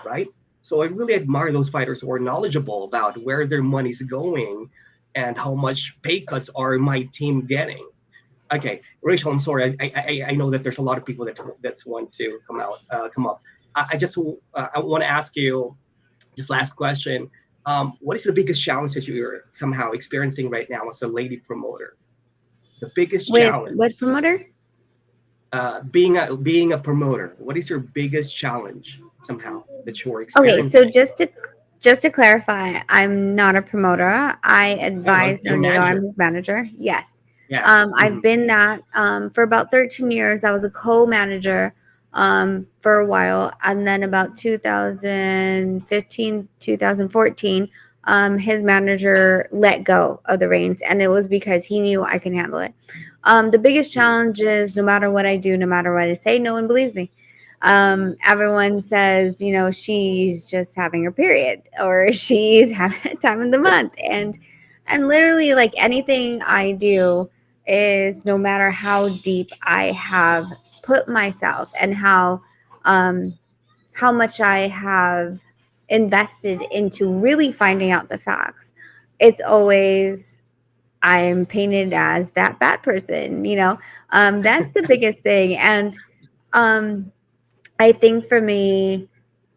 right? So I really admire those fighters who are knowledgeable about where their money's going and how much pay cuts are my team getting. Okay, Rachel, I'm sorry. I know that there's a lot of people that's want to come up. I want to ask you this last question. What is the biggest challenge that you're somehow experiencing right now as a lady promoter? The biggest With challenge, what promoter? being a promoter. What is your biggest challenge somehow that you're Okay, so experiencing? just to clarify, I'm not a promoter. I Oh, advise you're a Nonito. I'm manager. his manager. Yes. Yeah. I've Hmm. been that for about 13 years. I was a co-manager for a while, and then about 2015, 2014, his manager let go of the reins, and it was because he knew I could handle it. The biggest challenge is no matter what I do, no matter what I say, no one believes me. Everyone says, she's just having her period or she's having a time of the month. And literally like anything I do is no matter how deep I have put myself and how much I have invested into really finding out the facts, it's always I'm painted as that bad person, you know. That's the biggest thing. And um, I think for me,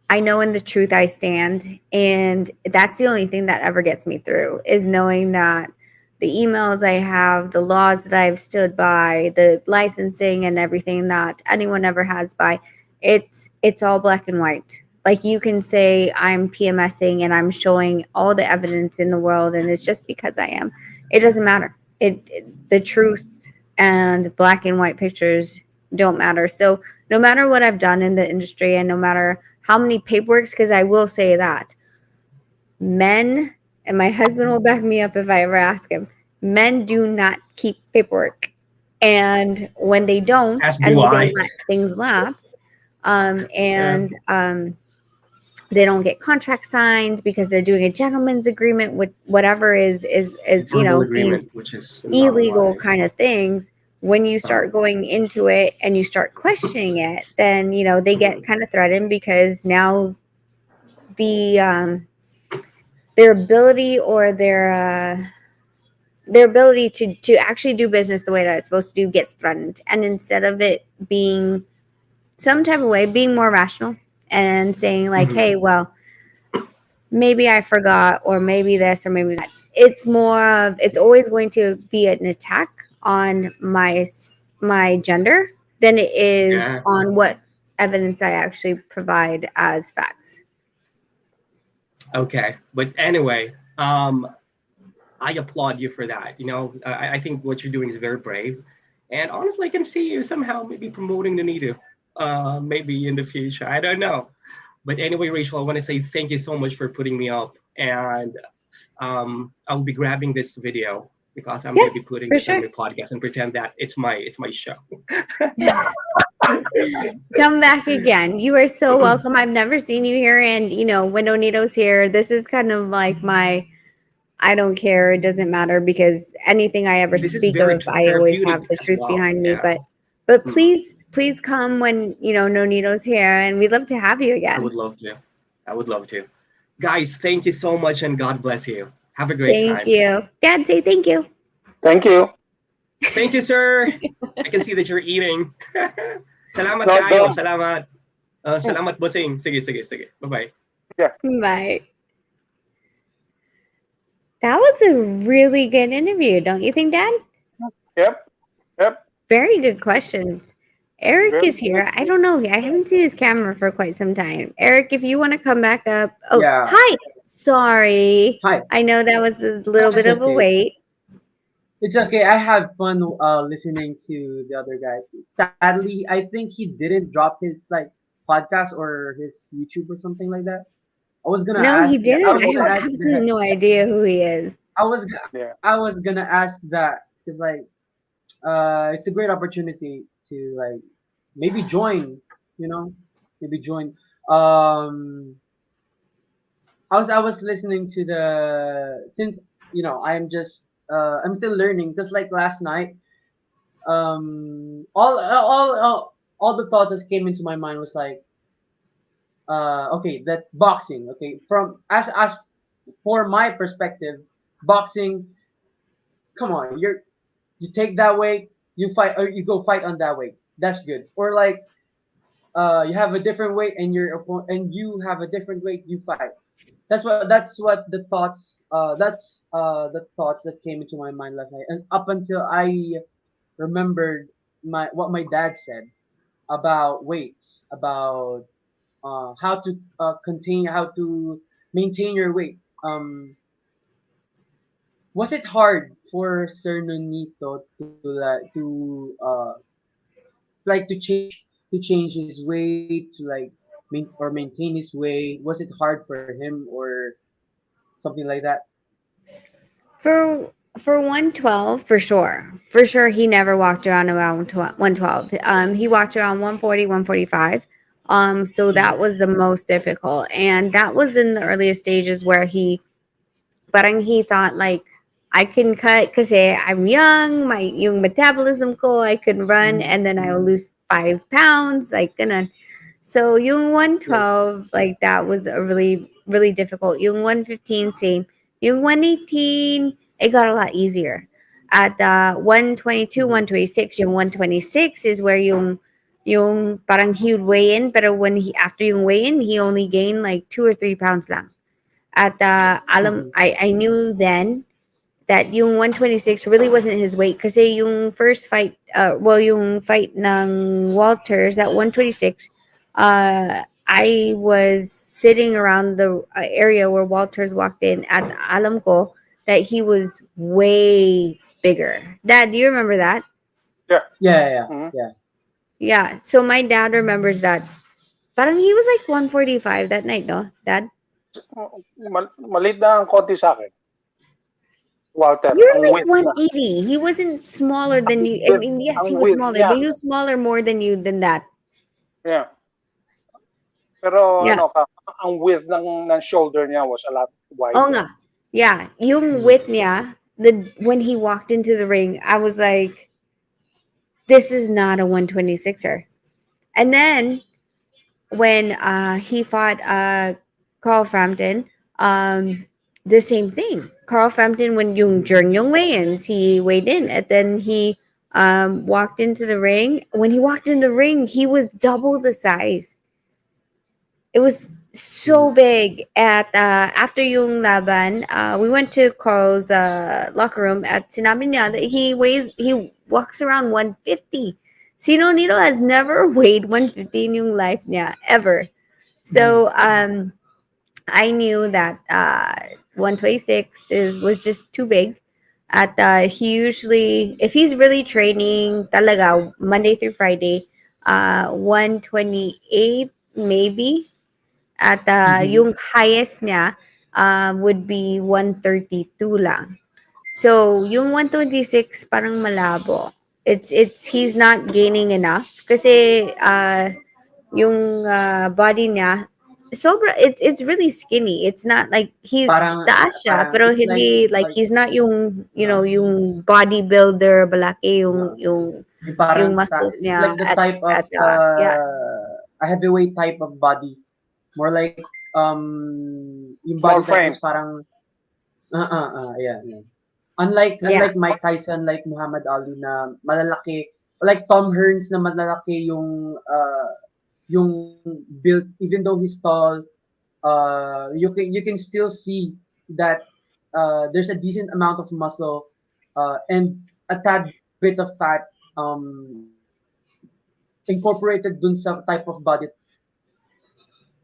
I know in the truth I stand, and that's the only thing that ever gets me through is knowing that the emails I have, the laws that I've stood by, the licensing and everything that anyone ever has by, it's all black and white. Like you can say I'm PMSing and I'm showing all the evidence in the world, and it's just because I am. It doesn't matter. The truth and black and white pictures don't matter. So no matter what I've done in the industry and no matter how many paperworks, because I will say that men, and my husband will back me up if I ever ask him, men do not keep paperwork. And when they don't, As and do they I. let things lapse, Yeah. and they don't get contracts signed because they're doing a gentleman's agreement with whatever is you Verbal know, these agreement, which is not illegal wise. kind of things. When you Uh, start going into it and you start questioning it, then you know they get kind of threatened because now the their ability or their ability to actually do business the way that it's supposed to do gets threatened. And instead of it being some type of way, being more rational and saying like, mhm. hey, well, maybe I forgot, or maybe this, or maybe that. It's more of it's always going to be an attack on my gender than it is Yeah. on what evidence I actually provide as facts. Okay. But anyway, I applaud you for that. You know, I think what you're doing is very brave. And honestly, I can see you somehow maybe promoting the Nido, maybe in the future. I don't know. But anyway, Rachel, I want to say thank you so much for putting me up. And I'll be grabbing this video because I'm Yes, gonna be putting for this on sure. my podcast and pretend that it's my show. Come back again. You are so welcome. I've never seen you here, and you know, when Onito's here, this is kind of like my I don't care, it doesn't matter because anything I ever This is speak very of, I always have therapeutic the as truth well. behind me. Yeah. But Mm, please come when you know Nonito's here, and we'd love to have you I again. would love to. I would love to. Guys, thank you so much and God bless you. Have a great Thank time. you. Dad, say thank you. Thank you. Thank you, sir. I can see that you're eating. Salamat No, kayo. no. Salamat. Salamat, bossing. Sige, sige, sige. Bye-bye. Yeah. Bye. That was a really good interview, don't you think, Dad? Yep. Yep. Very good questions. Eric Very is good. here. I don't know. I haven't seen his camera for quite some time. Eric, if you want to come back up. Oh, Yeah. hi. Sorry. Hi. I know that was a No, little it's bit of a okay. wait. It's okay. I had fun listening to the other guy. Sadly, I think he didn't drop his like podcast or his YouTube or something like that. I was gonna No, ask he that. I didn't. was I gonna have ask that. absolutely no idea who he is. I was. Yeah. I was gonna ask that because like it's a great opportunity to like maybe join. You know, maybe join. Um, I was listening to the since I'm just I'm still learning just like last night all the thoughts that came into my mind was like okay, that boxing, okay, from as for my perspective, boxing, come on, you take that weight, you fight, or you go fight on that weight, that's good. Or like you have a different weight and you have a different weight, you fight. That's what the thoughts that came into my mind last night, and up until I remembered my what my dad said about weights, about how to how to maintain your weight. Was it hard for Sir Nonito to change his weight, to like maintain his weight? Was it hard for him or something like that? For 112, for sure. For sure, he never walked around 112. He walked around 140, 145. So that Mhm. was the most difficult. And that was in the earliest stages where parang he thought like I can cut kasi I'm young, yung metabolism ko, I can run and then I'll lose 5 pounds, like ganun. So yung 112, like that was a really difficult. Yung 115, same. Yung 118, it got a lot easier. At 122, 126, yung 126 is where yung parang he would weigh in, pero when he after yung weigh in, he only gained like 2 or 3 pounds lang. At I knew then that yung 126 really wasn't his weight kasi yung first fight yung fight ng Walters at 126, I was sitting around the area where Walters walked in at alam ko that he was way bigger. Dad, do you remember that? Yeah. Yeah. Mhm. Yeah, so my dad remembers that. Parang he was like 145 that night, no, Dad? Maliit na ang konti sa akin. Walter, You're ang like width niya. 180. He wasn't smaller than you. I mean, yes, he Ang was width smaller, niya. but he was smaller more than you than that. Yeah. Pero Yeah. ang width ng shoulder niya was a lot Oh wider. nga. Yeah. Yung width niya, when he walked into the ring, I was like, this is not a 126er. And then when he fought Carl Frampton, the same thing. Carl Frampton, when during yung weigh-ins, he weighed in and then he walked into the ring. When he walked in the ring, he was double the size. It was so big. At after yung laban, we went to Carl's locker room. At sinabi niya that he walks around 150. Sino Nito has never weighed 150 in yung life niya ever. So I knew that 126 was just too big. At he usually, if he's really training talaga Monday through Friday, 128 maybe. At yung highest niya would be 132 lang. So yung 126 parang malabo. It's he's not gaining enough kasi yung body niya sobra, it's really skinny. It's not like taas siya pero It's hindi like he's not yung yung bodybuilder balaki yung muscles it's niya like the type of at yeah. a heavyweight type of body. More like yung Small body type frame. is parang yeah. Yeah. Unlike Mike Tyson, like Muhammad Ali na malalaki, like Tom Hearns na malalaki yung build, even though he's tall, you can still see that there's a decent amount of muscle and a tad bit of fat incorporated dun sa type of body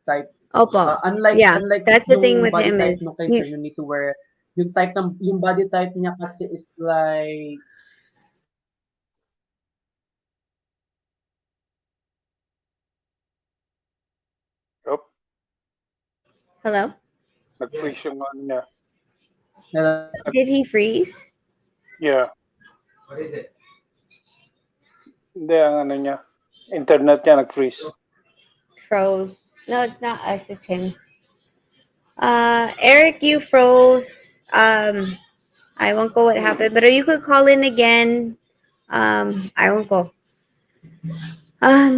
type. Opo. Yeah, Unlike that's the thing yung with body him type is no kay Sir Nonito where yung body type niya kasi is like Yup. hello? Nag-freeze yung ano niya. Did he freeze? Yeah. What is it? Hindi, ang ano niya. Internet niya nag-freeze. Froze. No, it's not us, it's him. Eric, you froze. I won't go what happened, but you could call in again. I won't go.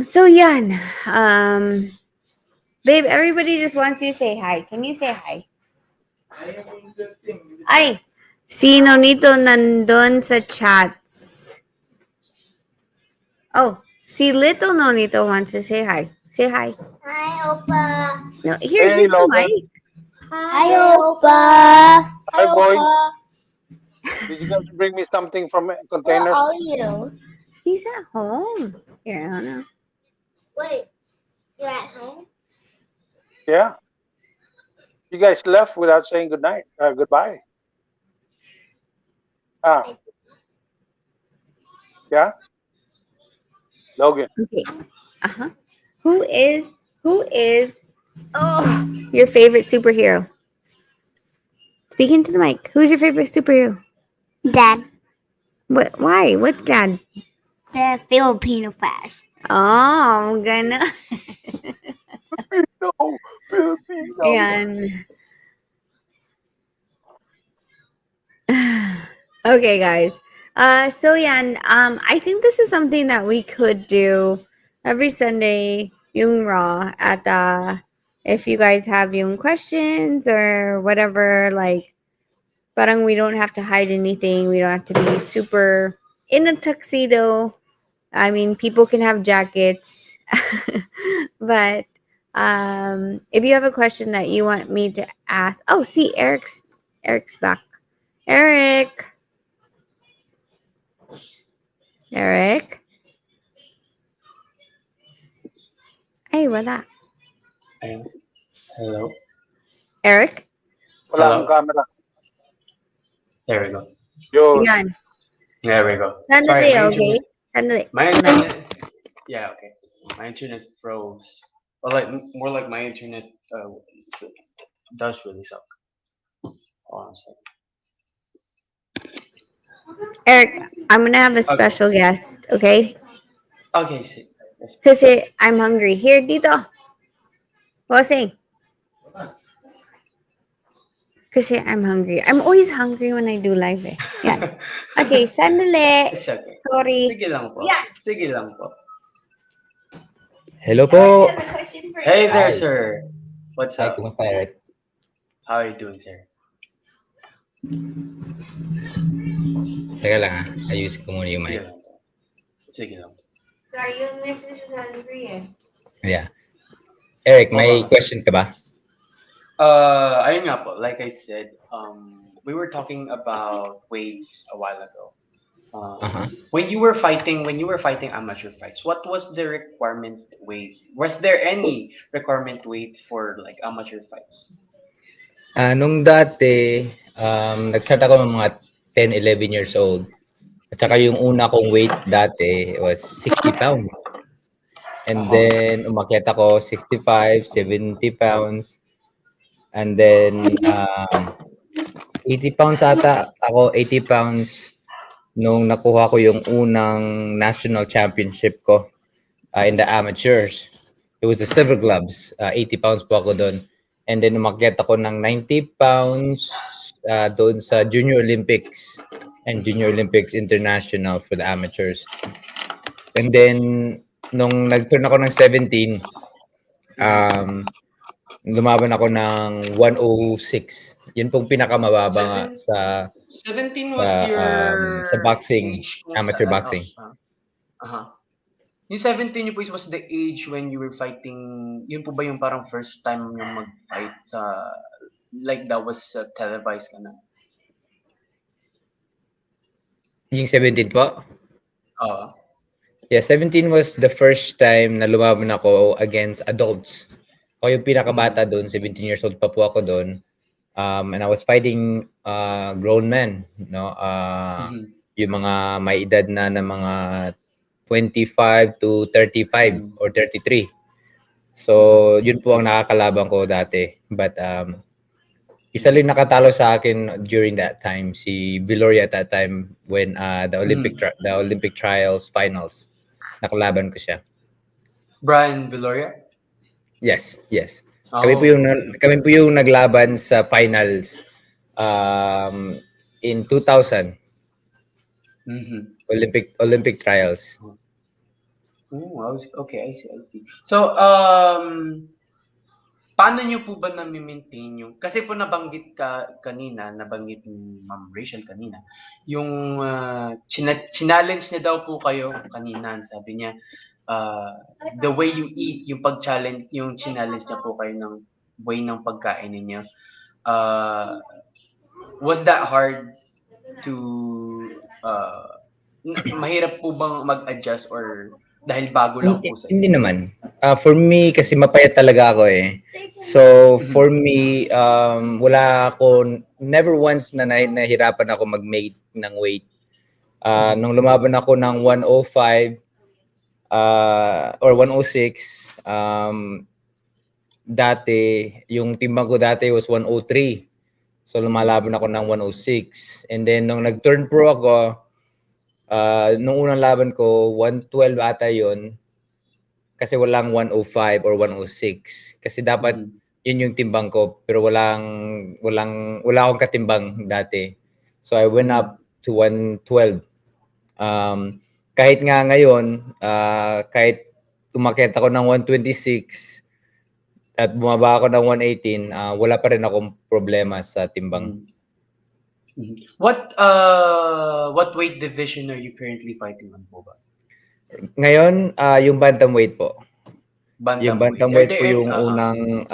So yan. Babe, everybody just wants you to say hi. Can you say hi? Ay, si Nonito nandun sa chats. Oh, si Little Nonito wants to say hi. Say hi. Hi, Opa. No, Hey, here's the Logan. mic. Hi, Opa. Hi, boy. Opa. Did you guys bring me something from a Where container? are you? He's at home. Here, I don't know. Wait, you're at home? Yeah. You guys left without saying good night. Goodbye. Ah. Yeah. Logan. Okay. Uh-huh. Who is your favorite superhero? Speaking to the mic. Who's your favorite superhero? Dad. What why? What's that? The Filipino flash. Oh, I'm gonna Filipino. Ayan. Okay, guys. So yan, I think this is something that we could do every Sunday, yung raw at if you guys have yung questions or whatever, like parang we don't have to hide anything. We don't have to be super in a tuxedo. I mean, people can have jackets. But if you have a question that you want me to ask, oh, see, Eric's back. Eric. Eric? Ay, wala. Ayun. Hello? Eric? Wala Hello? akong camera. There we go. Yun. Yan. There we go. Sorry, Sandali, my okay? internet. Sandali. My Sandali. internet. Yeah, okay. My internet froze. Well, like more like my internet does really suck. Hold on a second. Eric, I'm gonna have a Okay. special guest, okay? Okay, see. Kasi I'm hungry. Here, dito. Bossing. Kasi I'm hungry. I'm always hungry when I do live eh. Yan. Okay, sandali. It's okay. Sorry. Sige lang po. Yeah. Sige lang po. Hello po. Hey there, Hi. sir. What's Hi, up? kumusta Eric? How are you doing, sir? Teka lang ayusin ko muna yung Sige mic. lang po. Sige lang. Sorry, yung missus is hungry eh. Yeah. Eric, may question ka ba? Ayun nga po, like I said, we were talking about weights a while ago. When you were fighting amateur fights, what was the requirement weight? Was there any requirement weight for like amateur fights? Nung dati, nag-start ako ng mga 10, 11 years old. At saka yung una kong weight dati was 60 pounds. And then, umakyat ako 65, 70 pounds. And then, 80 pounds ata. Ako, 80 pounds nung nakuha ko yung unang national championship ko in the amateurs. It was the silver gloves. 80 pounds po ako doon. And then, umakyat ako ng 90 pounds doon sa Junior Olympics and Junior Olympics International for the amateurs. And then, nung nag-turn ako ng 17, lumaban ako ng 106. Yun pong pinakamababa nga sa 17 was your sa boxing, age amateur boxing. Yung 17 yung po was the age when you were fighting, yun po ba yung parang first time yung mag-fight sa, like that was televised ka na? Yung 17 po? Oo. Yeah, 17 was the first time na lumaban ako against adults. Ako yung pinakabata doon, 17 years old pa po ako doon. And I was fighting grown men, no? Yung mga may edad na ng mga 25 to 35 or 33. So, yun po ang nakakalaban ko dati. But isa lang nakatalo sa akin during that time, si Viloria at that time when the Olympic trials finals. Nakalaban ko siya. Brian Viloria? Yes. Kami po yung naglaban sa finals in 2000. Olympic trials. Okay, I see. So, paano nyo po ba na-maintain yung, kasi po nabanggit ni Ma'am Rachel kanina, yung challenge niya daw po kayo kanina, sabi niya, the way you eat, yung pag-challenge, yung challenge niya po kayo ng way ng pagkain ninyo. Was that hard to, mahirap po bang mag-adjust or dahil bago lang po sa inyo? Hindi naman. For me, kasi mapayat talaga ako eh. So, for me, never once na nahirapan ako mag-make ng weight. Nung lumaban ako ng 105 or 106, dati, yung timbang ko dati was 103. So, lumalaban ako ng 106. And then, nung nag-turn pro ako, nung unang laban ko, 112 ata yun. Kasi walang 105 or 106. Kasi dapat yun yung timbang ko. Pero wala akong katimbang dati. So I went up to 112. Kahit nga ngayon, kahit umakyat ako ng 126 at bumaba ako ng 118, wala pa rin akong problema sa timbang. What weight division are you currently fighting on po ba? Ngayon, yung bantamweight po. Yung bantamweight po yung Uh-huh. unang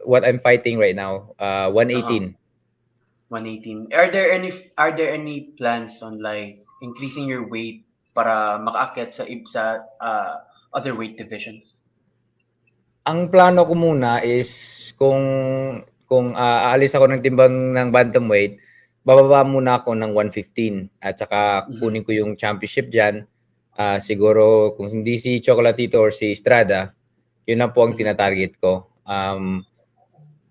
what I'm fighting right now, 118. 118. Are there any plans on like increasing your weight para makaakyat sa other weight divisions? Ang plano ko muna is kung aalis ako ng timbang ng bantamweight, bababa muna ako ng 115 at saka kunin ko yung championship diyan. Siguro kung hindi si Chocolatito or si Estrada, yun na po ang tinatarget ko.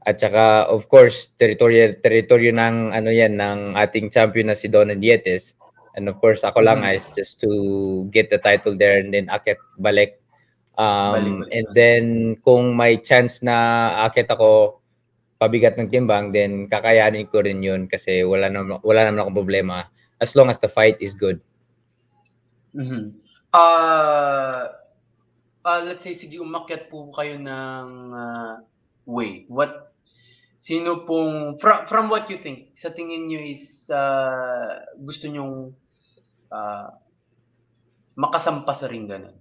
At saka of course teritoryo ng ano yan ng ating champion na si Don Dietes. And of course ako lang is just to get the title there and then akit balik. And then kung may chance na akit ako pabigat ng timbang, then kakayanin ko rin yun kasi wala naman akong problema as long as the fight is good. Let's say sige umakyat po kayo ng weight. Sino pong from what you think sa tingin niyo is gusto nyong makasampa sa ring ganun?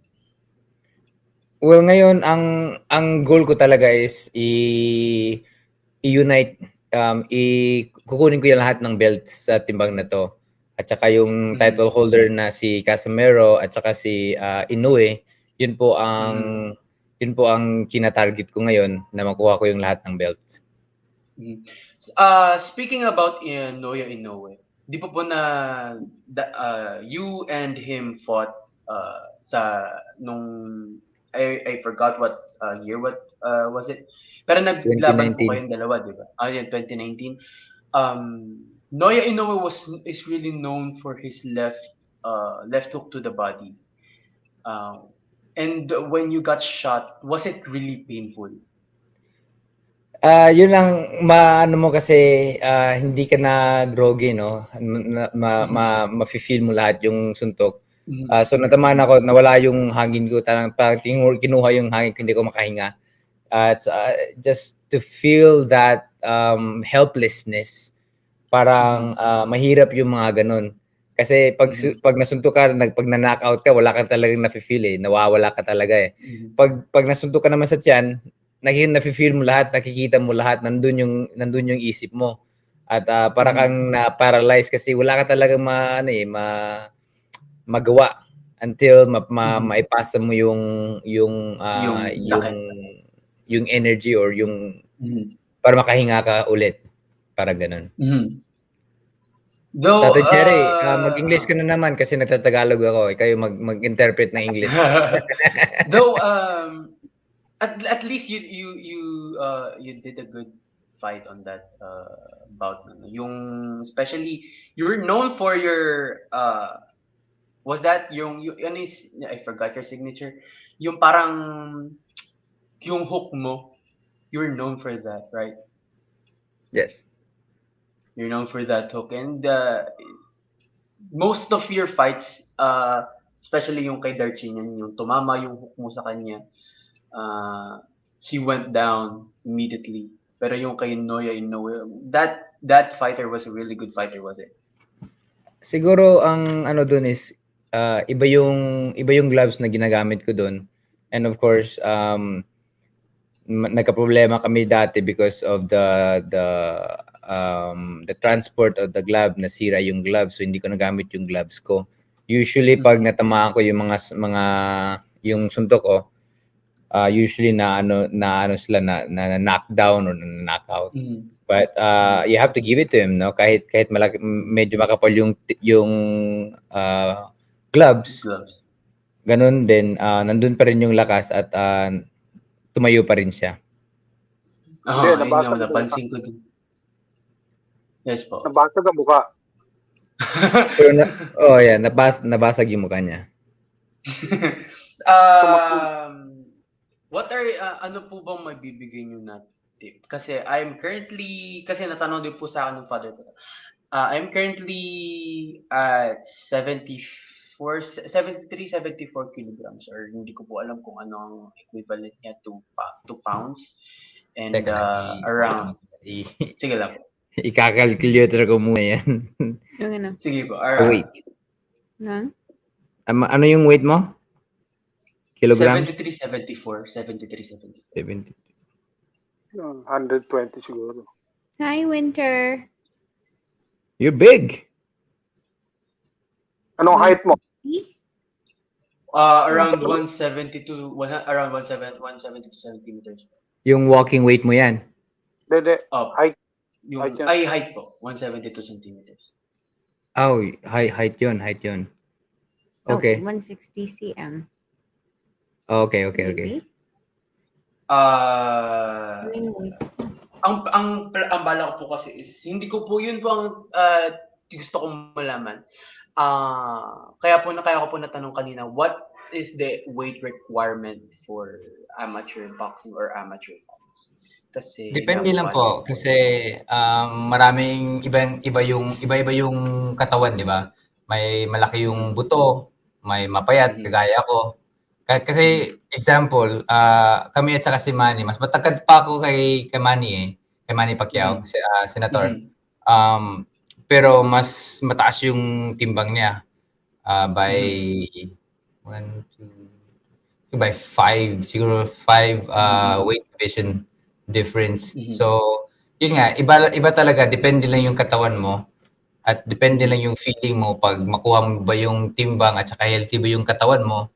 Well, ngayon ang goal ko talaga is i-unite, kukunin ko yung lahat ng belts sa timbang na to. At saka yung title holder na si Casimero at saka si Inoue, yun po ang kina-target ko ngayon na makuha ko yung lahat ng belts. Speaking about Noya Inoue, di po na you and him fought sa nung I forgot what year was it? Pero naglaban po 2019. kayong dalawa, di ba? Yan 2019. Noya Inoue is really known for his left hook to the body. And when you got shot, was it really painful? Yun lang maano mo kasi hindi ka na groggy, no? Mafe-feel mo lahat yung suntok. So natamaan ako, nawala yung hangin ko, parang kinuha yung hangin ko, hindi ko makahinga. At just to feel that helplessness, parang mahirap yung mga ganun. Kasi pag nasuntok ka, pag na-knockout ka, wala kang talagang nafe-feel eh. Nawawala ka talaga eh. Pag nasuntok ka naman sa tiyan, nafe-feel mo lahat, nakikita mo lahat, nandun yung isip mo. At para kang na-paralyze kasi wala ka talagang magawa until maipasa mo yung energy or yung para makahinga ka ulit. Para ganun. Though, Tatay Jerry, mag-English ka na naman kasi nagtatagalog ako. Kayo mag-interpret ng English. Though, at least you did a good fight on that bout. Yung especially you're known for your was that yung I forgot your signature. Yung parang yung hook mo. You're known for that, right? Yes. You're known for that hook, and most of your fights, especially yung kay Darchinian, yung tumama yung hook mo sa kanya, he went down immediately. Pero yung kay Noya Inoue, that fighter was a really good fighter, was it? Siguro ang ano dun is iba yung gloves na ginagamit ko dun. And of course, nagka-problema kami dati because of the transport of the glove, nasira yung gloves, so hindi ko nagamit yung gloves ko. Usually pag natamaan ko yung mga yung suntok ko, usually na sila na knock down or na knock out. But you have to give it to him, no? Kahit malaki, medyo makapal yung gloves. Ganun din, nandun pa rin yung lakas at tumayo pa rin siya. Napansin ko din. Yes po. Nabasag ang mukha. Pero nabasag yung mukha niya. What are ano po bang mabibigay niyo na tip? Kasi I'm currently, kasi natanong din po sa akin ng father ko. I'm currently at 73, 74 kilograms, or hindi ko po alam kung ano ang equivalent niya to 2 pounds. And Teka lang, around, sige lang po. ika-calculator ko muna yan. Yung ano? Sige po, Wait. No? Ano yung weight mo? Kilograms? 73, 74. 70. 120 siguro. Hi, Winter. You're big. Anong height mo? Around 172 centimeters. Yung walking weight mo yan. Dede, height. Height po, 172 centimeters. Oh, height yun. Okay. 160 cm. Okay. Maybe? Ang bala ko po kasi is hindi ko po yun po ang gusto kong malaman. Kaya ko po natanong kanina, what is the weight requirement for amateur boxing or amateur fights? Kasi Depende lang po kasi maraming iba yung katawan, di ba? May malaki yung buto, may mapayat kagaya ko. Kasi example, kami at saka si Manny, mas matagkad pa ako kay Manny kay Manny Pacquiao, senator. Pero mas mataas yung timbang niya by 5, siguro 5 weight division difference. So, yun nga, iba talaga, depende lang yung katawan mo at depende lang yung feeling mo pag makuha mo ba yung timbang at saka healthy ba yung katawan mo.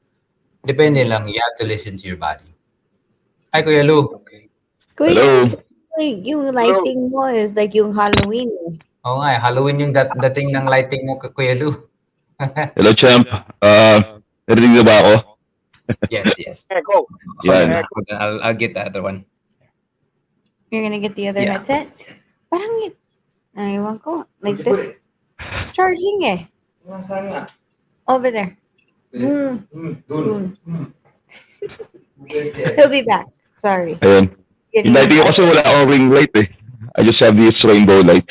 Depende lang, you have to listen to your body. Hi, Kuya Lou. Kuya, yung lighting mo is like yung Halloween. Oo nga, Halloween yung dating ng lighting mo, Kuya Lou. Hello, champ. Narinig na ba ako? Yes. Echo. Yan. I'll get the other one. You're gonna get the other headset? Parang ewan ko. Like this. It's charging Saan nga? Over there. He'll be back. Sorry. Ayun. Yung lighting ko kasi wala akong ring light I just have this rainbow light.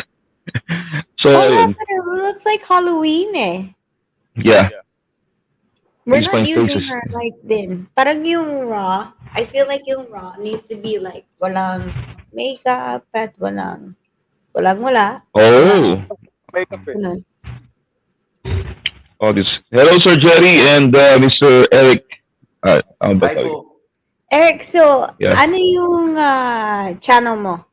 So, but it looks like Halloween yeah. We're It's not my using faces. our lights din. Parang yung raw, I feel like yung raw needs to be like walang makeup at walang wala. Oh. Makeup Ganun. Oh, this. Hello, Sir Jerry and Mr. Eric. Hi po. Eric, so Yeah. ano yung channel mo?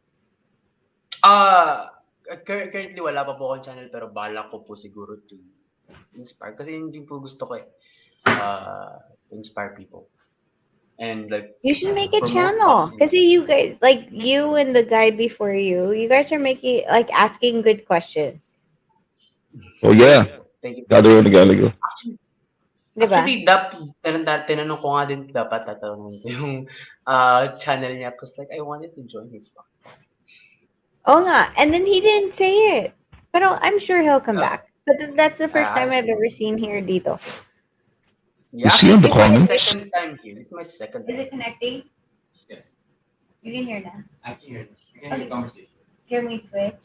Currently wala pa po akong channel pero balak ko po siguro to inspire kasi yun din po gusto ko inspire people. And like You should make a promote channel. boxing. Kasi you guys, like you and the guy before you guys are making, like asking good questions. Oh, yeah. Thank you. Gather on the Gallagher. Diba? Actually, tinanong ko nga din dapat tatanungin ko yung channel niya because like I wanted to join his box. Oh nga. And then he didn't say it. Pero I'm sure he'll come back. But that's the first time I've ever seen here dito. Yeah, see on the this is my comments? second time here. This is my second Is time. it connecting? Yes. You can hear now. I can hear you. You can hear the conversation. Can we switch?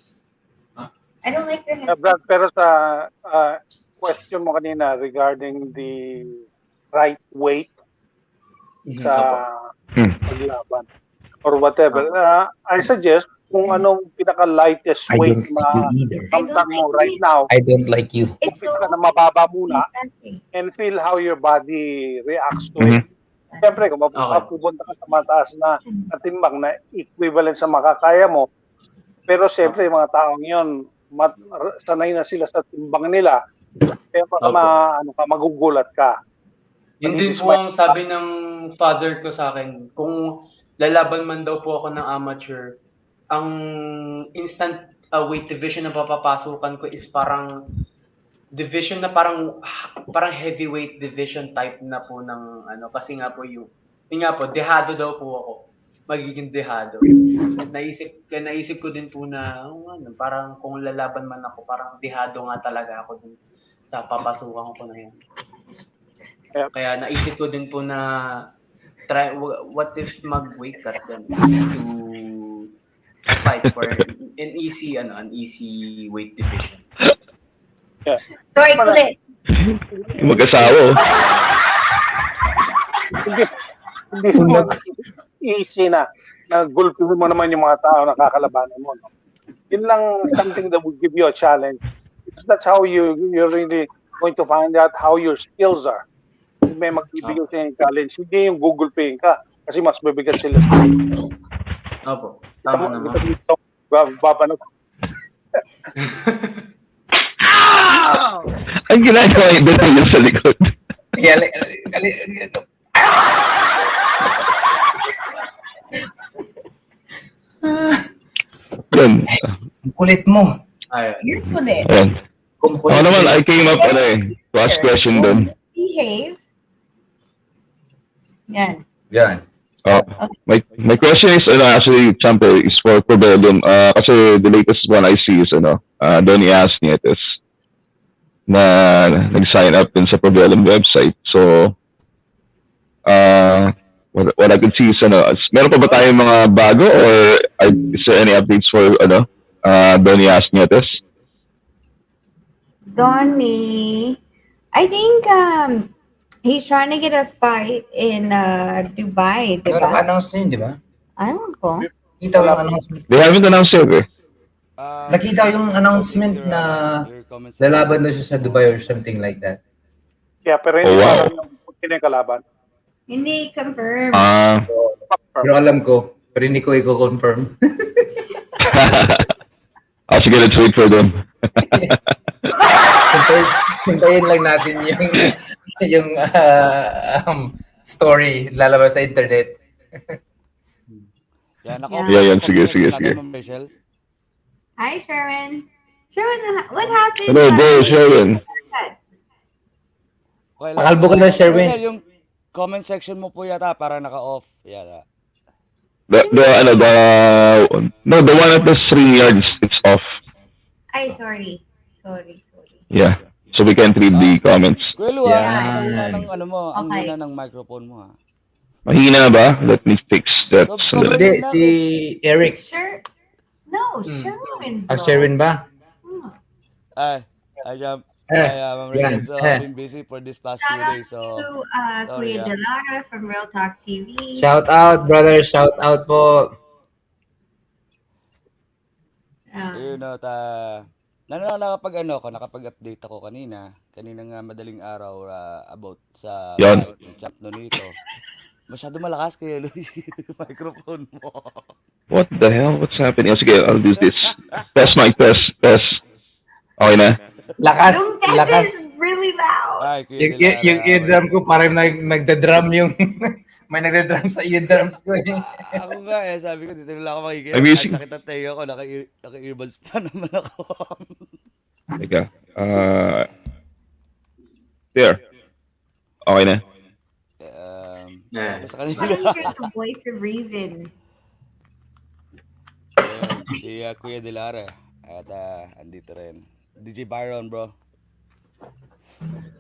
I don't like your headset. Brad, pero sa question mo kanina regarding the right weight sa paglaban or whatever, I suggest kung anong pinaka-lightest weight kamtang mo right now. I don't like you. It's Umpisa ka na mababa muna and feel how your body reacts to it. Siyempre, kung mapupunta ka sa mataas na timbang na equivalent sa makakaya mo, pero siyempre, yung mga taong yun, sanay na sila sa timbang nila, kaya magugulat ka. Yun din po ang sabi ng father ko sa akin, kung lalaban man daw po ako ng amateur, ang instant weight division na papapasukan ko is parang division na parang heavyweight division type na po ng kasi nga po yun nga po dehado daw po ako, magiging dehado. Naisip ko din po na parang kung lalaban man ako, parang dehado nga talaga ako dun sa papasukan ko na yan. Kaya naisip ko din po na try, what if mag-weight cut then to fight for an easy weight division. Yeah. Sorry, Para- kulit. Yung mag-asawa. oh. hindi hindi naman easy na gulpin mo naman yung mga tao na kakalabanan mo, no? Yun lang something that will give you a challenge. Because that's how you're really going to find out how your skills are. Kung may magbibigay sa yung challenge, hindi yung gugulpihin ka kasi mas mabigat sila. Opo, tama naman. Babanat. Ang ginagawa yung doon yung sa likod. Yun. Ang kulit mo. Ayun. You're kulit. Ayan. Ako naman, I came up to ask question doon. Behave. Yan. Yan. My question is actually example is for Provedium. Kasi the latest one I see is Donnie Asnietes na nag-sign up din sa Provedium website. So what I can see is meron pa ba tayong mga bago or is there any updates for Donnie Asnietes? Donnie, I think he's trying to get a fight in Dubai, Pero diba? announce na yun, di ba? Ewan ko. Nakita ko yung announcement. They haven't announced yet eh. Nakita ko yung announcement na lalaban daw siya sa Dubai or something like that. Yeah, pero hindi pa alam yung sino yung kalaban. Hindi confirm. Pero alam ko, pero hindi ko i-confirm. Sige, let's wait for them. Hintayin lang natin yung story lalabas sa internet. Yeah, sige. Hi, Sharon. Sharon, what happened? Hello, bro, Sharon. Pakalbo ka na, Sherwin. Yung comment section mo po yata para naka-off. Yata. The one at the stream yard, it's off. Ay, sorry. Yeah. So we can't read the comments. Kuya Lu, ang hina ng ang hina ng microphone mo ha. Mahina ba? Let me fix that. Hindi, si Eric. Sure. No, Sherwin's Sherwin ba? Ma'am Rachel, so I've been busy for this past few days. So, to Kuya Delara from Real Talk TV. Shout out, brother. Shout out po. nakapag-update ako kanina nga madaling araw about sa champ nito. Masyado malakas kaya yung microphone mo. What the hell? What's happening? Sige, I'll do this. Test mic, test. Okay na? Lakas. Is really loud. Yung eardrum ko parang nagda-drum yung may nagda-drum sa eardrums ko. Ako nga sabi ko dito lang ako makikinig. Ang sakit ng tayo ko, naka-earbuds pa naman ako. Teka. There. Okay na? Sa kanila. Why don't you hear the voice of reason? Si Kuya Delara at andito rin. DJ Byron, bro.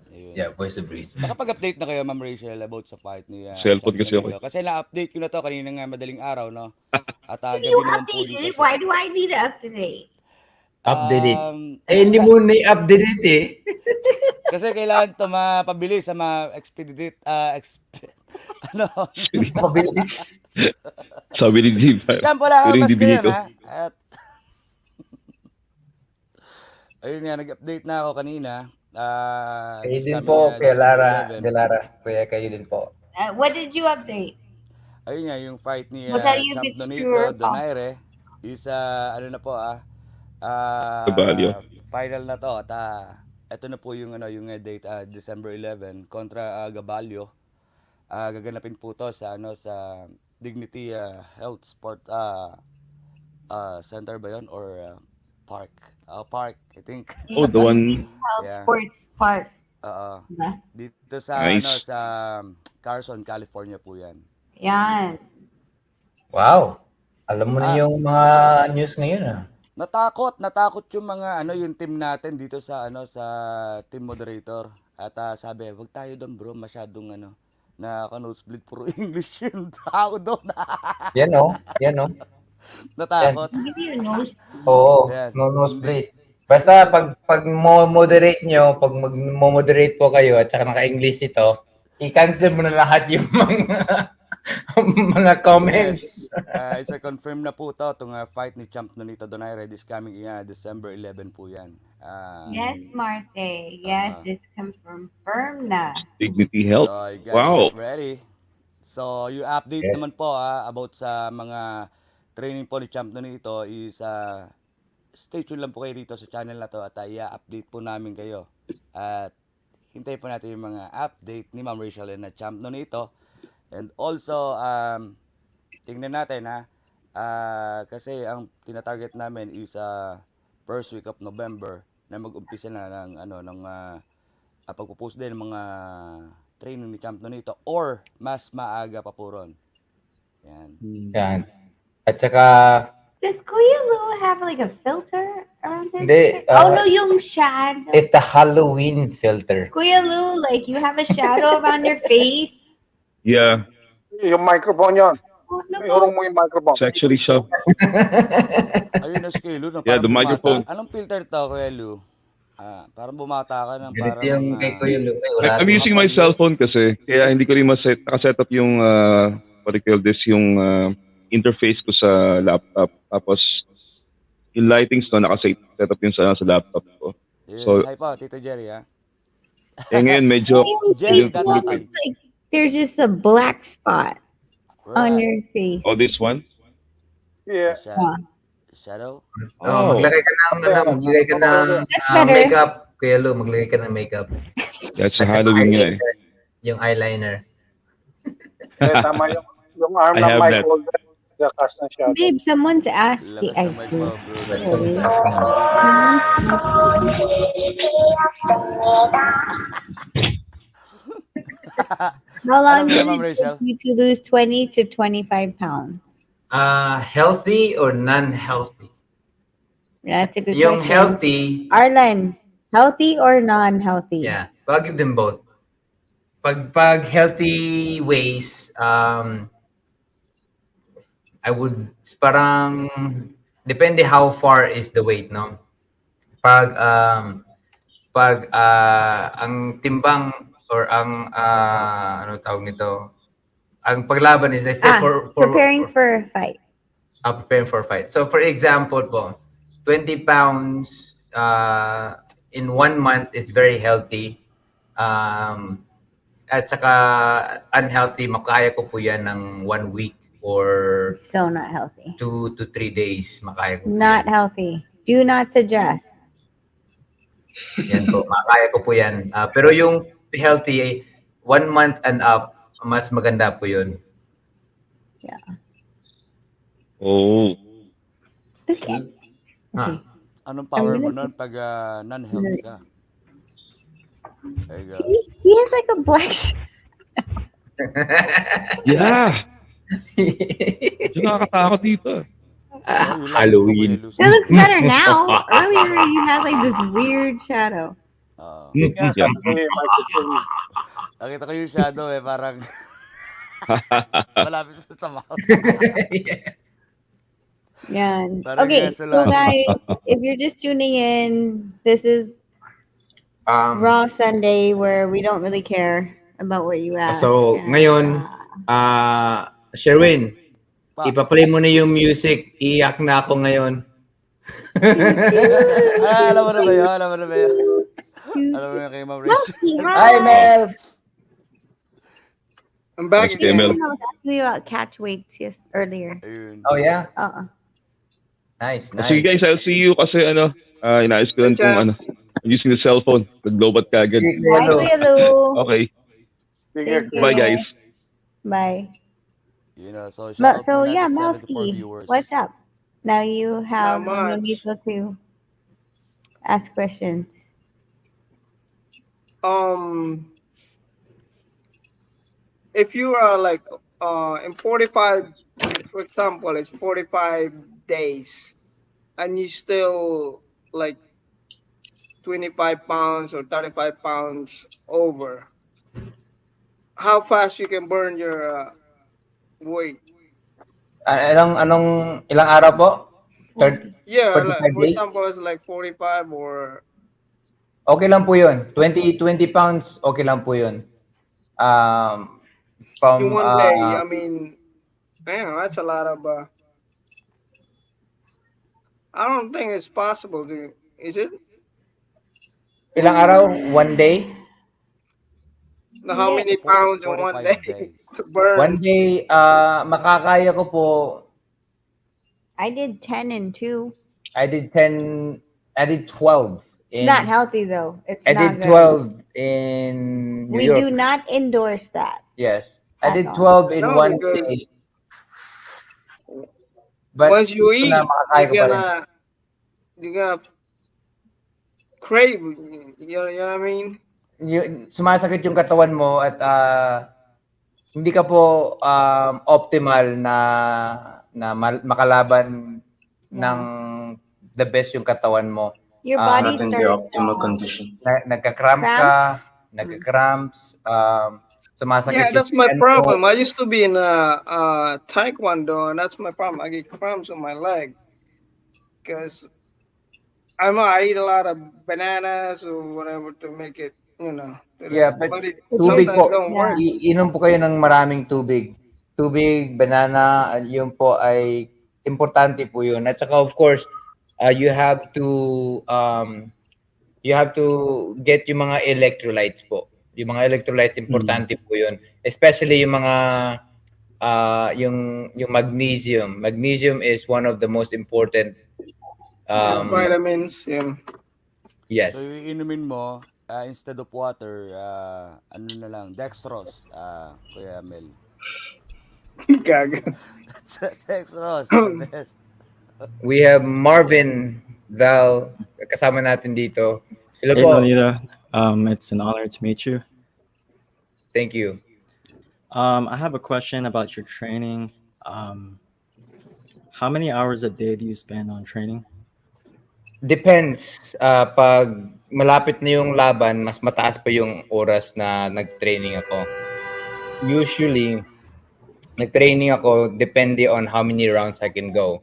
Ayun. Yeah, voice of reason. Nakapag-update na kayo, Ma'am Rachel, about sa fight ni cellphone kasi ako. Kasi na-update ko na to kanina nga madaling araw, no? At If you updated it, why do I need to update? Update it. Hindi mo na-update eh. Kasi kailangan to mapabilis sa ma-expedite. Mabilis. Sabi ni G. Kampo lang mas ganyan, ha? At ayun nga, nag-update na ako kanina. Kayo din po, Kuya Delara. Kuya, kayo din po. What did you update? Ayun nga, yung fight ni Champ Donito Donaire is, na po, final na to. At ito na po yung, yung date, December 11, kontra Gabalio. Gaganapin po to sa, sa Dignity Health Sport Center ba yun? Or Park? Park, I think. Oh, the one. Health Sports Park. Dito sa, nice. sa Carson, California po yan. Yan. Wow. Alam mo na yung mga news ngayon, ah. Natakot yung mga yung team natin dito sa sa team moderator. At sabi, wag tayo doon, bro, masyadong na nosebleed puro English yung tao doon. Yan oh. Yan. Natakot. Give you a nose. Oo, Ayan. no Hindi. split. Basta pag mo-moderate nyo, pag mag-moderate po kayo at saka naka-English ito, i-cancel mo na lahat yung mga comments. Yes. It's a confirm na po to. Itong fight ni Champ Nonito Donaire this coming December 11 po yan. Yes, Marte. Yes, Uh, it's confirmed na. Dignity Health. so, you guys Wow. get ready. So, yung update naman Yes. po about sa mga training po ni Champ Nonito is stay tuned lang po kayo dito sa channel na to at i-update po namin kayo. At hintay po natin yung mga update ni Ma'am Rachel and na Champ Nonito. And also, tingnan natin kasi ang tinatarget namin is first week of November na mag-umpisa na ng pagpo-post din ng mga training ni Champ Nonito or mas maaga pa po ron. Yan. Yan. At saka, Does Kuya Lou have like a filter around his Hindi, face? Oh no, yung shadow. it's the Halloween filter. Kuya Lou, like you have a shadow around your face. Yeah, Yung microphone yon. Oh, no, Iurong mo yung microphone. it's actually so. Ayun na si Kuya Lu, na Yeah, parang the microphone. bumata. Anong filter to, Kuya Lu? Parang bumata ka ng Ganito parang yung kay Kuya Lu. Ay, wala I'm to. using my cell phone kasi, kaya hindi ko rin nakaset up yung, what do you call this, yung interface ko sa laptop. Tapos, yung lightings to, nakaset up yun sa laptop ko. So, Hi po, Tito Jerry ngayon medyo, Yung Jerry's face got mo, the it's like there's just a black spot on your face. oh, this one? Yeah. Shadow? Oh, maglagay ka ng, maglagay ka ng That's better. makeup. Kuya Lu, maglagay ka ng makeup. That's At saka Halloween nga eh. eyeliner. Yung eyeliner. Tama yung arm I ng have mic that. holder. Lakas na siya. Babe, someone's asking. Lakas ng mic mo, bro. Someone's asking. How long Ano does Ma'am it Rachel? take you to lose 20 to 25 pounds? Healthy or non-healthy? That's a good Yung question. healthy, Arlen, healthy or non-healthy? yeah, I'll give them both. Pag healthy ways, I would parang depende how far is the weight, no? Pag ang timbang or ang ano tawag nito? Ang paglaban is I say preparing for a fight. Preparing for a fight. So for example po, 20 pounds in 1 month is very healthy. At saka unhealthy, makaya ko po yan ng 1 week or So not healthy. 2 to 3 days. Makaya ko po Not yan. healthy. Do not suggest. Yan po, makaya ko po yan. Pero yung healthy, 1 month and up, mas maganda po yun. Yeah. Oh. Okay. Anong power mo nun pag non-healthy ka? There you go. He has like a black. Yeah. Yung nakakatakot dito. Halloween. It looks better now. Earlier, you had like this weird shadow. Yeah. Nakita ko yung shadow parang malapit sa mouth. Yeah. Parang Okay, yeso so lang. guys, if you're just tuning in, this is Raw Sunday where we don't really care about what you ask. So, ngayon, Sherwin, ipa-play mo na yung music. Iyak na ako ngayon. Alam mo na ba yun? Alam mo na kay Ma'am Rachel? Hi, Mel! I'm back Okay, again. Mel. I was asking you about catch weights earlier. Oh, yeah? Sige Nice, nice. guys, I'll see you kasi inayos ko lang kung I'm using the cell phone. Nag-lobat ka agad. Bye, Kuya Lou. Okay. Thank you. Bye guys. Bye. You know, so So yeah, Malski, what's up? Now you have Not much. people to ask questions. If you are like in 45, for example, it's 45 days, and you still like 25 pounds or 35 pounds over, how fast you can burn your weight? Ilang araw po? Yeah, like 45 for days? example, it's like 45 or Okay lang po yun. 20 pounds, okay lang po yun. Um, in from, one day. I mean, man, that's a lot of. I don't think it's possible to. Is it? ilang araw? One day? How Hindi. many pounds in one 45 day days. to burn? One day, makakaya ko po, I did 10 and 2. I did 10, I did 12 It's not in, healthy though. It's I not did good. 12 in New We York. do not endorse that Yes. I at did all. 12 in No, one because day. But once you ito na eat, makakaya ko pa rin. you're gonna crave. You know what I mean? Sumasakit yung katawan mo at hindi ka po optimal na makalaban ng the best yung katawan mo. Your body Not in the starts optimal condition. Nagka-cramp ka, nagka-cramps, sumasakit Yeah, yung that's my tiyan problem. mo. I used to be in taekwondo, and that's my problem. I get cramps on my leg because I eat a lot of bananas or whatever to make it, Yeah, but but it tubig sometimes po. don't work. Inom po kayo ng maraming tubig. Tubig, banana, yun po ay importante po yun. At saka of course, you have to get yung mga electrolytes po. Yung mga electrolytes importante po yun. Especially yung mga yung magnesium. Magnesium is one of the most important Vitamins, yeah. yes. So yung inumin mo, instead of water, ano na lang, dextrose, Kuya Mel. Gaga. Dextrose, the best. We have Marvin Val kasama natin dito. Hello Hey po. Nonita, it's an honor to meet you. Thank you. I have a question about your training. How many hours a day do you spend on training? Depends. Pag malapit na yung laban, mas mataas pa yung oras na nag-training ako. Usually, nag-training ako depende on how many rounds I can go.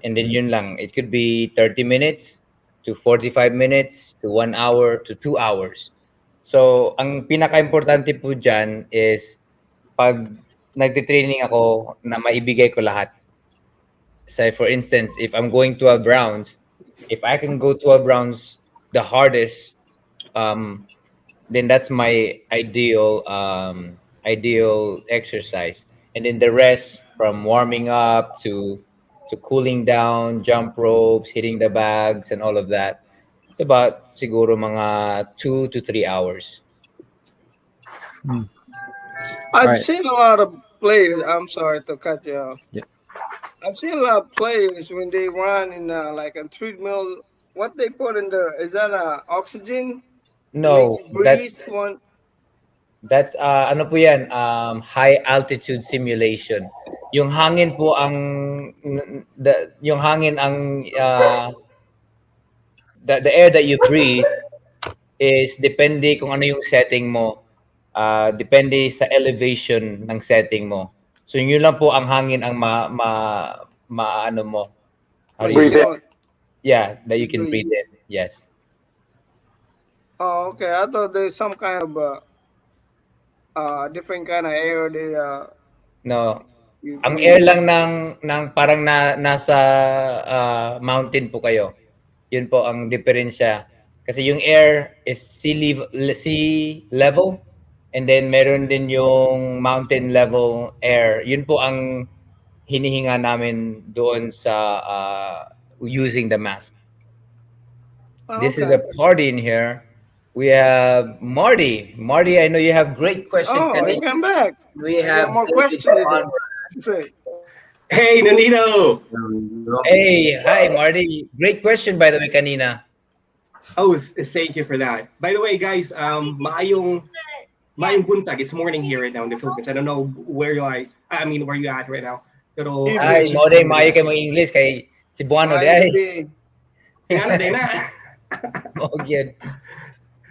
And then yun lang. It could be 30 minutes to 45 minutes to 1 hour to 2 hours. So, ang pinaka-importante po dyan is pag nagte-training ako na maibigay ko lahat. Say for instance, if I'm going 12 rounds, if I can go 12 rounds the hardest, then that's my ideal exercise. And then the rest from warming up to cooling down, jump ropes, hitting the bags and all of that. It's about siguro mga 2 to 3 hours. I've Right. seen a lot of players. I'm sorry to cut you off. Yep. I've seen a lot of players when they run in like a treadmill. What they put in the is that oxygen to make No, you breathe? that's ano po yan, high altitude simulation. Yung hangin po yung hangin ang the air that you breathe is depende kung ano yung setting mo. Depende sa elevation ng setting mo. So yun lang po ang hangin ang ano mo. How do you say? Yeah, that you can breathe in. Yes. Oh, okay. I thought there's some kind of different kind of air they No. Ang air lang ng parang nasa mountain po kayo. Yun po ang diferensya. Kasi yung air is sea level and then meron din yung mountain level air. Yun po ang hinihinga namin doon sa using the mask. This is a party in here. We have Marty. Marty, I know you have great questions. Oh, you come back. We I have got more questions today. Hey, Nonito! Hey, hi, Marty. Great question, by the way, kanina. Oh, thank you for that. By the way, guys, maayong buntag. It's morning here right now in the Philippines. I don't know where you guys, where you at right now. Pero, ay, Marty, maayo kayo mag-English kay Cebuano. Ay. Tingnan din na. Oh, good.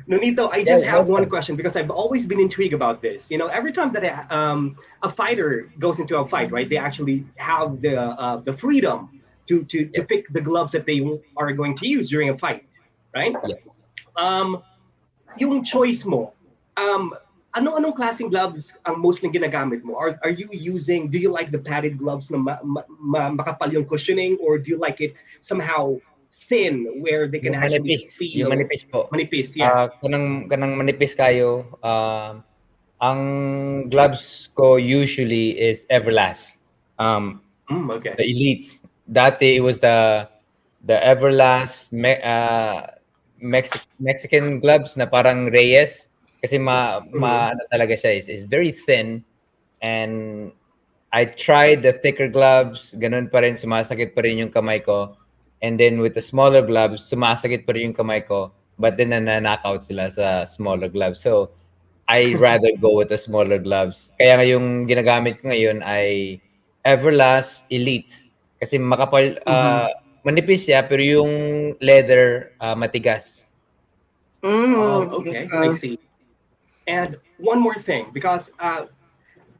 Nonito, I Yeah, just have one welcome. question because I've always been intrigued about this. Every time that a fighter goes into a fight, right? They actually have the freedom to Yes. pick the gloves that they are going to use during a fight, right? Yes. Um, yung choice mo, um, anong klaseng gloves ang mostly ginagamit mo? Are you using, do you like the padded gloves na makapal yung cushioning, or do you like it somehow thin where they can Yung actually manipis, yung feel manipis po. manipis? Yeah. Kanang manipis kayo, ang gloves ko usually is Everlast. Okay. The Elites. Dati it was the Everlast Mexican gloves na parang Reyes kasi Mhm. ano talaga siya is very thin, and I tried the thicker gloves, ganun pa rin, sumasakit pa rin yung kamay ko. And then with the smaller gloves, sumasakit pa rin yung kamay ko. But then nananakaut sila sa smaller gloves. So, I rather go with the smaller gloves. Kaya nga yung ginagamit ko ngayon ay Everlast Elite. Kasi makapal, Mhm. manipis siya, pero yung leather, matigas. Oh, Mm, okay. I okay. see. And one more thing, because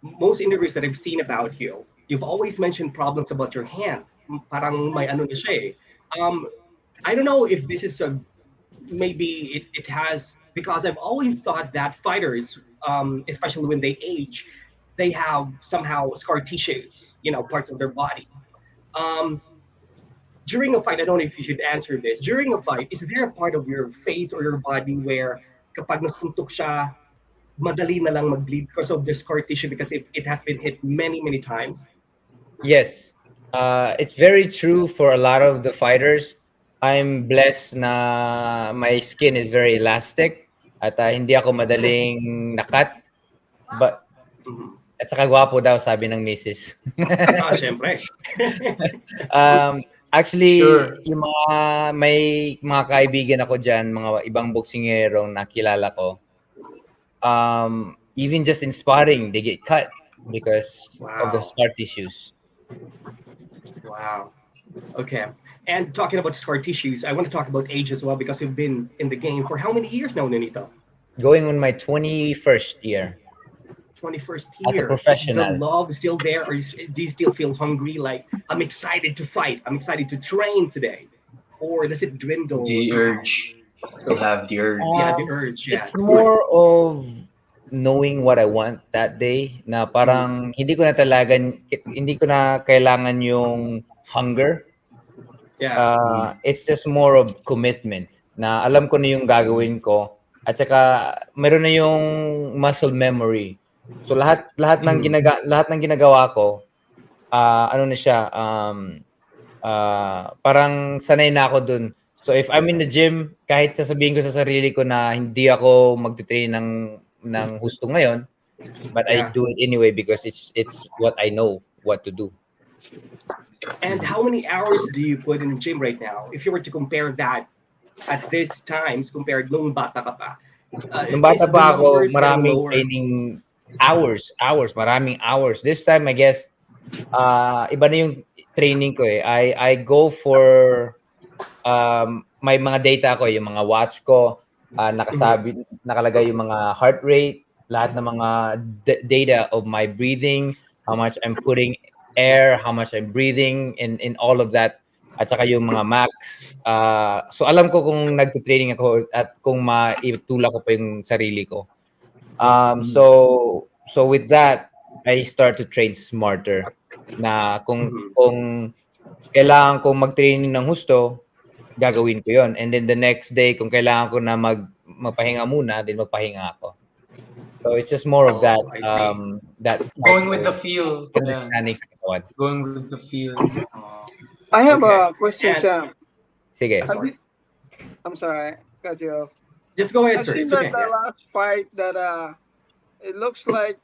most interviews that I've seen about you, you've always mentioned problems about your hand. Parang may ano na siya eh. I don't know if this is maybe it has, because I've always thought that fighters, especially when they age, they have somehow scar tissues, parts of their body. Um, During a fight, I don't know if you should answer this. During a fight, is there a part of your face or your body where kapag nasuntok siya, madali na lang mag-bleed because of the scar tissue because it has been hit many, many times? Yes. It's very true for a lot of the fighters. I'm blessed na my skin is very elastic at hindi ako madaling nakat. But, Mhm. at saka gwapo daw, sabi ng misis. Syempre. Actually, Sure. yung may mga kaibigan ako dyan, mga ibang boksingerong nakilala ko, even just in sparring, they get cut because of the Wow. scar tissues. Wow. Okay. And talking about scar tissues, I want to talk about age as well because you've been in the game for how many years now, Nonito? Going on my 21st year 21st as a year. Is the professional. love still there, or do you still feel hungry? Like, I'm excited to fight. I'm excited to train today. Or does it dwindle The somehow? urge. Still have the urge. Yeah, the urge. Yeah. It's more of knowing what I want that day na Mhm. parang hindi ko na kailangan yung hunger. Yeah. It's just more of commitment na alam ko na yung gagawin ko at saka meron na yung muscle memory. So Mhm. lahat ng ginagawa ko, ano na siya, parang sanay na ako dun. So if I'm in the gym, kahit sasabihin ko sa sarili ko na hindi ako magte-train ng husto ngayon, but I Yeah. do it anyway because it's what I know what to do. And how many hours do you put in the gym right now? If you were to compare that at this times compared nung bata ka pa, Nung is bata the pa ako, numbers getting maraming lower? training hours, maraming hours. This time, I guess, iba na yung training ko eh. I go for may mga data ko, yung mga watch ko, Mhm. nakalagay yung mga heart rate, lahat ng mga data of my breathing, how much I'm putting air, how much I'm breathing, in all of that. At saka yung mga max. So alam ko kung nagte-training ako at kung maitulak ko pa yung sarili ko. So with that, I start to train smarter. Na Mhm. kung kailangan kong mag-training ng husto, gagawin ko yon. And then the next day, kung kailangan ko na magpahinga muna, then magpahinga ako. So it's just more of that, Oh, I see. that type Going with of the feel. Yeah. understanding sa katawan. Going with the feel. I have Okay. a question, And Champ. Sige. Have sorry. you, I'm sorry, cut you off. Just go ahead, I've sir. seen It's that okay. the Yeah. last fight that it looks like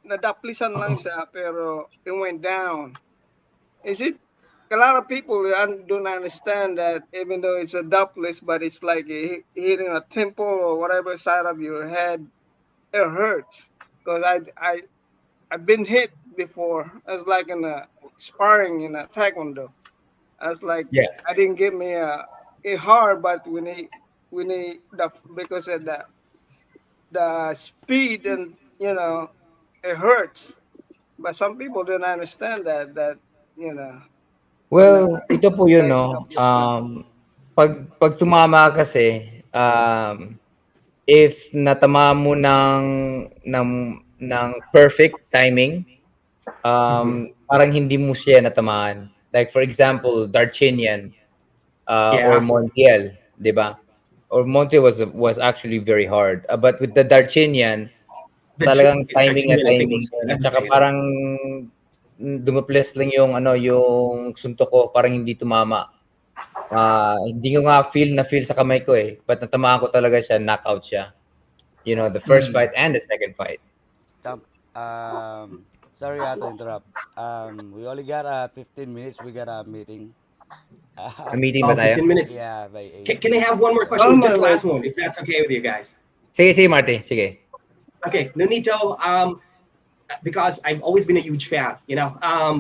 nadaplisan lang siya pero it went down. Is it a lot of people don't understand that even though it's a duplex, but it's like hitting a temple or whatever side of your head, it hurts. Because I've been hit before. It's like in a sparring in a taekwondo. It's like Yeah. I didn't get me it hard, but when we need because of the speed, and it hurts. But some people don't understand that na Well, ito po yun, no? helpless na. Pag tumama kasi, if natama mo ng perfect timing, parang hindi mo siya natamaan. Like for example, Darchinian or Yeah. Montiel, di ba? Or Montiel was actually very hard. But with the Darchinian, talagang timing na Darchinian, I think, timing was yun. At saka devastating. parang dumaples lang yung yung suntok ko, parang hindi tumama. Hindi ko nga feel sa kamay ko eh. But natamaan ko talaga siya, knockout siya. You know, the first fight and the second fight. Champ, sorry to interrupt. We only got 15 minutes. We got a meeting. A meeting ba tayo? 15 minutes. Yeah, by 8. Can I have one more question? Just last one, if that's okay with you guys. Sige, Marty. Sige. Okay, Nonito, because I've always been a huge fan,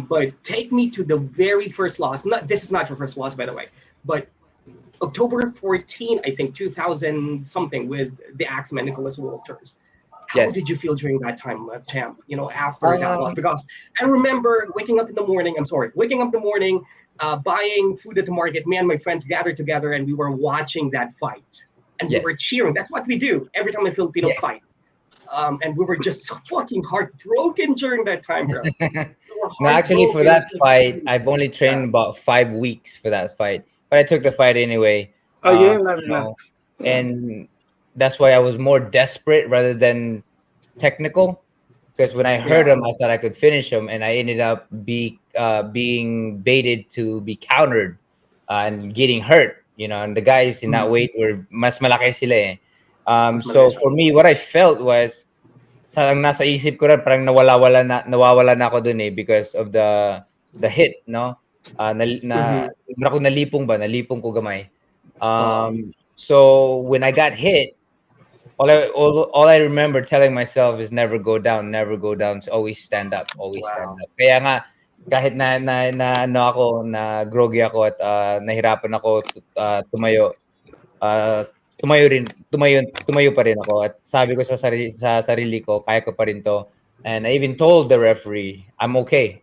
but take me to the very first loss. This is not your first loss, by the way, but October 14, I think, 2000 something with the Axeman, Nicholas Walters. How Yes. did you feel during that time, champ? After that loss, because I remember waking up in the morning. Buying food at the market. Me and my friends gathered together, and we were watching that fight, and we were Yes. cheering. That's what we do every time a Filipino Yes. fight. And we were just so fucking heartbroken during that time, bro. No, actually, for heartbroken. that It's like- fight, I've only trained about 5 weeks for that fight, but I took the fight anyway. And that's why I was more desperate rather than technical. Because when I heard him, I thought I could finish him, and I ended up being baited to be countered and getting hurt. And the guys in that weight were mas malaki sila eh. So for me, what I felt was sarang nasa isip ko rin, parang nawawala na ako dun eh because of the hit, no? Ako nalipong ko gamay. So when I got hit, all I remember telling myself is never go down, so always stand up, stand up. Kaya nga kahit na ako na groggy ako at nahirapan ako tumayo, tumayo pa rin ako at sabi ko sa sarili ko, kaya ko pa rin to. And I even told the referee, I'm okay,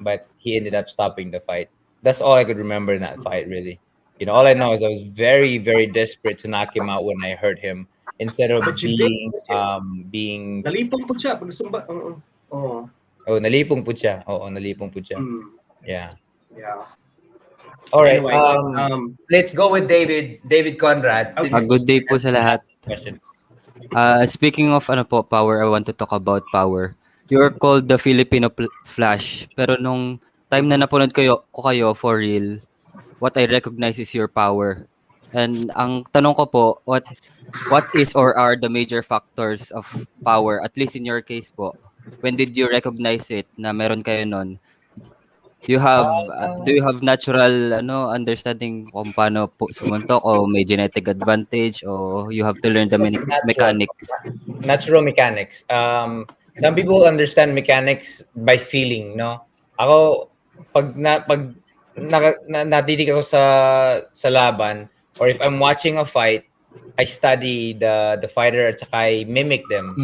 but he ended up stopping the fight. That's all I could remember in that fight, really. All I know is I was very, very desperate to knock him out when I hurt him instead of But you did, being Nalipong po siya pag sumba. nalipong po siya. Oo, nalipong po siya. Yeah. All right. Anyway, let's go with David Conrad. Good day po sa lahat. Question. Speaking of power, I want to talk about power. You're called the Filipino Flash, pero nung time na napanood ko kayo for real, what I recognize is your power. And ang tanong ko po, what is or are the major factors of power, at least in your case po? When did you recognize it na meron kayo nun? Do you have natural understanding kung paano po sumuntok, o may genetic advantage, o you have to learn the mechanics? Natural mechanics. Some people understand mechanics by feeling, no? Ako pag natitig ako sa laban, or if I'm watching a fight, I study the fighter at saka I mimic them.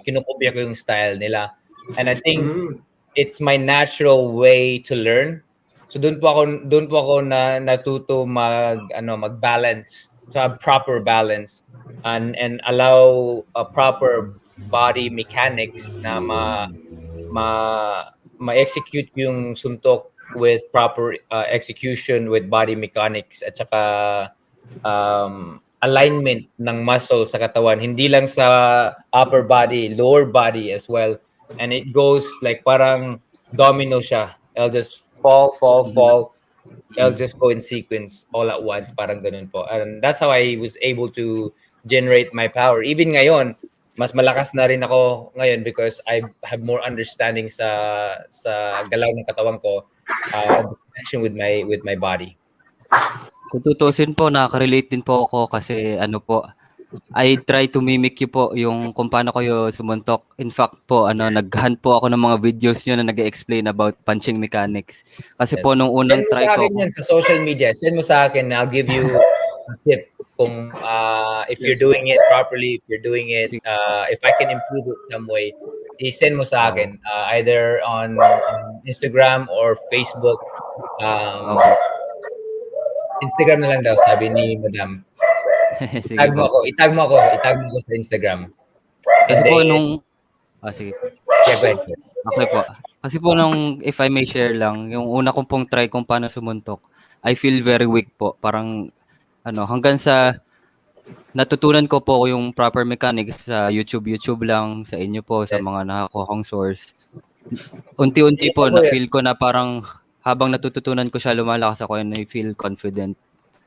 Kinukopya ko yung style nila. And I think it's my natural way to learn. So doon po ako natuto mag-balance, to have proper balance and allow a proper body mechanics na ma-execute yung suntok with proper execution with body mechanics at saka alignment ng muscle sa katawan, hindi lang sa upper body, lower body as well. And it goes like parang domino siya. It'll just fall. It'll just go in sequence all at once. Parang ganun po. And that's how I was able to generate my power. Even ngayon, mas malakas na rin ako ngayon because I have more understanding sa galaw ng katawan ko, connection with my body. Kung tutusin po, nakaka-relate din po ako kasi I try to mimic you po yung kung paano kayo sumuntok. In fact po, nag-hunt po ako ng mga videos nyo na nag-explain about punching mechanics. Kasi po nung unang try ko. Send mo sa akin yan sa social media. Send mo sa akin. I'll give you tip kung if you're Yes. doing it properly, if you're doing it, Si if I can improve it some way, i-send mo sa Oo. akin, either on Instagram or Facebook. Um, Opo. Instagram na lang daw sabi ni Madam. Sige po. Itag mo ako sa Instagram. And Kasi po then, nung sige po. yeah, go ahead. Okay po. Kasi po nung if I may share lang, yung una kong pong try kung paano sumuntok, I feel very weak po. Parang ano, hanggang sa natutunan ko po yung proper mechanics sa YouTube lang, sa inyo po, sa Yes. mga nakakuha kong source. Unti-unti Ito po, po yan. na-feel ko na parang habang natututunan ko siya, lumalakas ako and I feel confident.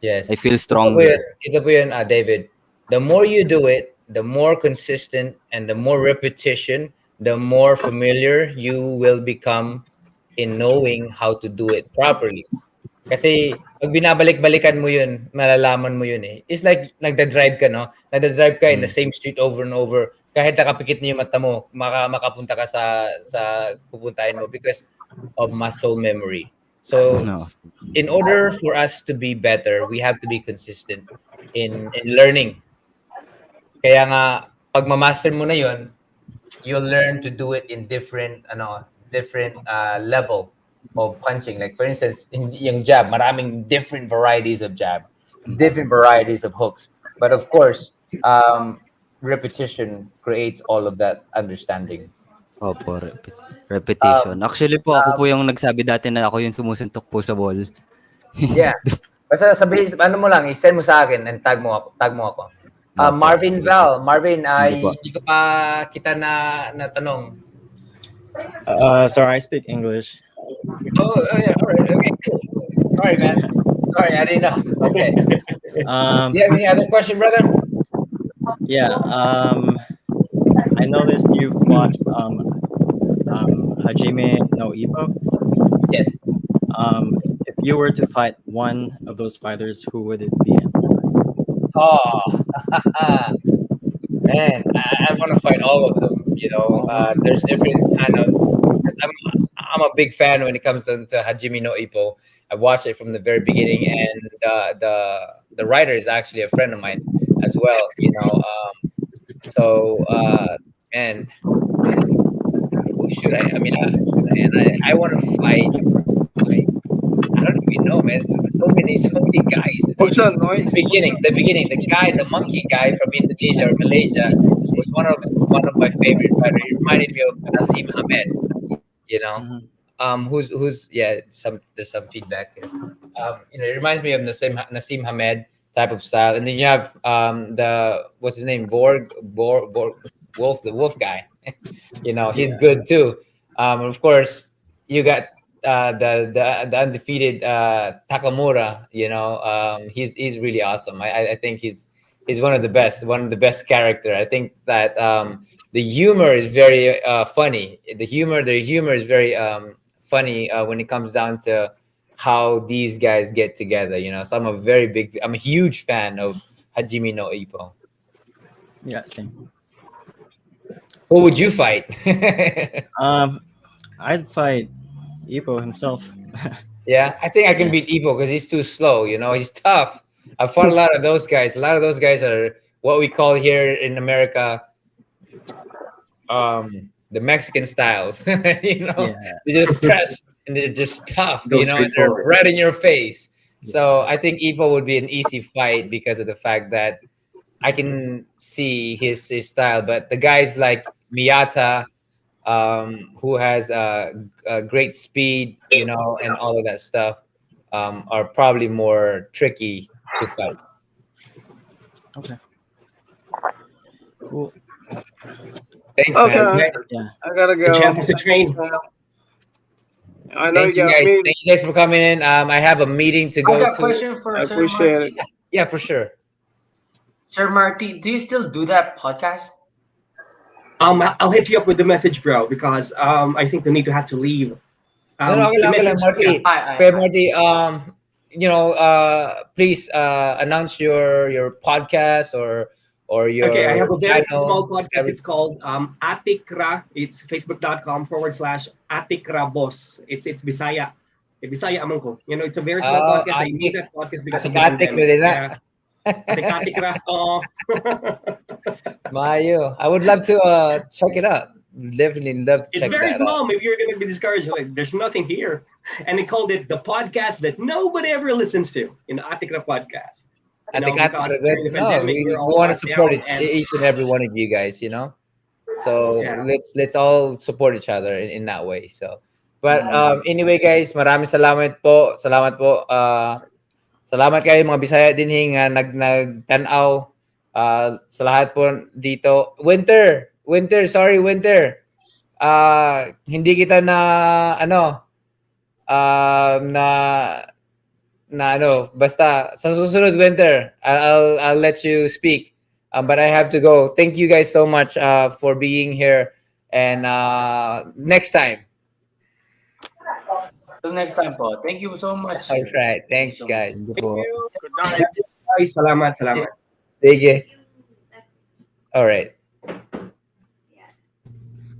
Yes. I feel Ito stronger. po yun, David. The more you do it, the more consistent and the more repetition, the more familiar you will become in knowing how to do it properly. Kasi pag binabalik-balikan mo yun, malalaman mo yun eh. It's like nagda-drive ka, no? Nagda-drive ka in the Mm. same street over and over. Kahit nakapikit na yung mata mo, makapunta ka sa pupuntahin mo because of muscle memory. So, No. in order for us to be better, we have to be consistent in learning. Kaya nga, pag ma-master mo na yun, you'll learn to do it in different level of punching. Like for instance, in yung jab, maraming different varieties of jab, different varieties of hooks. But of course, repetition creates all of that understanding. Opo, Um, repetition. Actually po, ako po yung nagsabi dati na ako yung sumusuntok po sa ball. yeah. Basta sabihin, ano mo lang, i-send mo sa akin and tag mo ako. Opo, Marvin sige po. Val, Marvin, Sige po. ay hindi ko pa kita na tanong. Sorry, I speak English. Oh yeah, all right, okay, cool. Sorry, man. Sorry, I didn't know. Okay. Do you have any other question, brother? Yeah. I noticed you've watched Hajime no Ippo. Yes. If you were to fight one of those fighters, who would it be? Oh, man, I want to fight all of them. There's different kind of. Because I'm a big fan when it comes to Hajime no Ippo. I watched it from the very beginning, and the writer is actually a friend of mine as well. So man, who should I? I mean, man, I want to fight. Like, I don't even know, man. So many guys. What's that noise? The beginning, the monkey guy from Indonesia or Malaysia was one of my favorite fighters. He reminded me of Nassim Hamed. Who's there's some feedback here. It reminds me of Nassim Hamed type of style, and then you have the what's his name, Wolf, the Wolf guy. He's good too. Of course, you got the undefeated Takamura. He's really awesome. I think he's one of the best character. I think that the humor is very funny. The humor is very funny when it comes down to how these guys get together. So I'm a huge fan of Hajime no Ippo. Yeah, same. Who would you fight? I'd fight Ippo himself. Yeah, I think I can Yeah. beat Ippo because he's too slow. He's tough. I fought a lot of those guys. A lot of those guys are what we call here in America, the Mexican style. Yeah. They just press and they're just tough. Go And straight they're forward. right in your face. So I think Ippo would be an easy fight because of the fact that I can see his style. But the guys like Miyata, who has great speed, and all of that stuff, are probably more tricky to fight. Okay. Cool. Thanks, Okay, man. Yeah. I gotta The go. champ is a train. I know Thank you you got guys. me. Thank you guys for coming in. I have a meeting to I go got a to. question for I Sir appreciate Marty. it. Yeah, for sure. Sir Marty, do you still do that podcast? I'll hit you up with the message, bro, because I think Donito has to leave. No, okay The lang, message, Marty. yeah. Okay, Marty. Please announce your podcast or Okay, I your have a very small channel. podcast. It's called Atikra. It's facebook.com/Atikra Boss. It's Bisaya. Bisaya among ko. It's a very small podcast. I made that podcast because of the Atik-atik pandemic. na din na. Yeah. Atik-atik ra. Oo. Mayo. I would love to check it out. Definitely love to It's check very that out. small. Maybe you're going to be discouraged. Like, there's nothing here. And they called it the podcast that nobody ever listens to. Atik-ra podcast. Atik-atik Because ra good. during the No, pandemic, we were we all want to locked support down. And each and every one of you guys, So yeah. let's all support each other in that way. So, but Mm. anyway, guys, maraming salamat po. Salamat po. Salamat kayo mga Bisaya din nga nagtanaw sa lahat po dito. Winter, sorry Winter. Hindi kita na na basta sa susunod Winter, I'll let you speak. But I have to go. Thank you guys so much for being here, and next time. Till next time po. Thank you so much. All right. Thanks, so guys. Thank you. Good night. Guys, salamat. Sige. All right.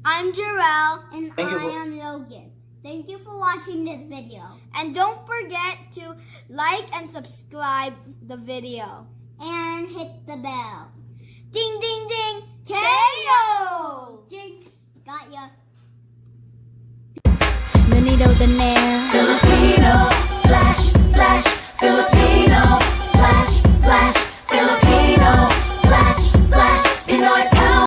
I'm Jarrell. And Thank you I am Logan. Thank you for watching this video. And don't forget to like and subscribe the video. And hit the bell. Ding, ding, ding. KO! Jinx, got ya. Nanidaw the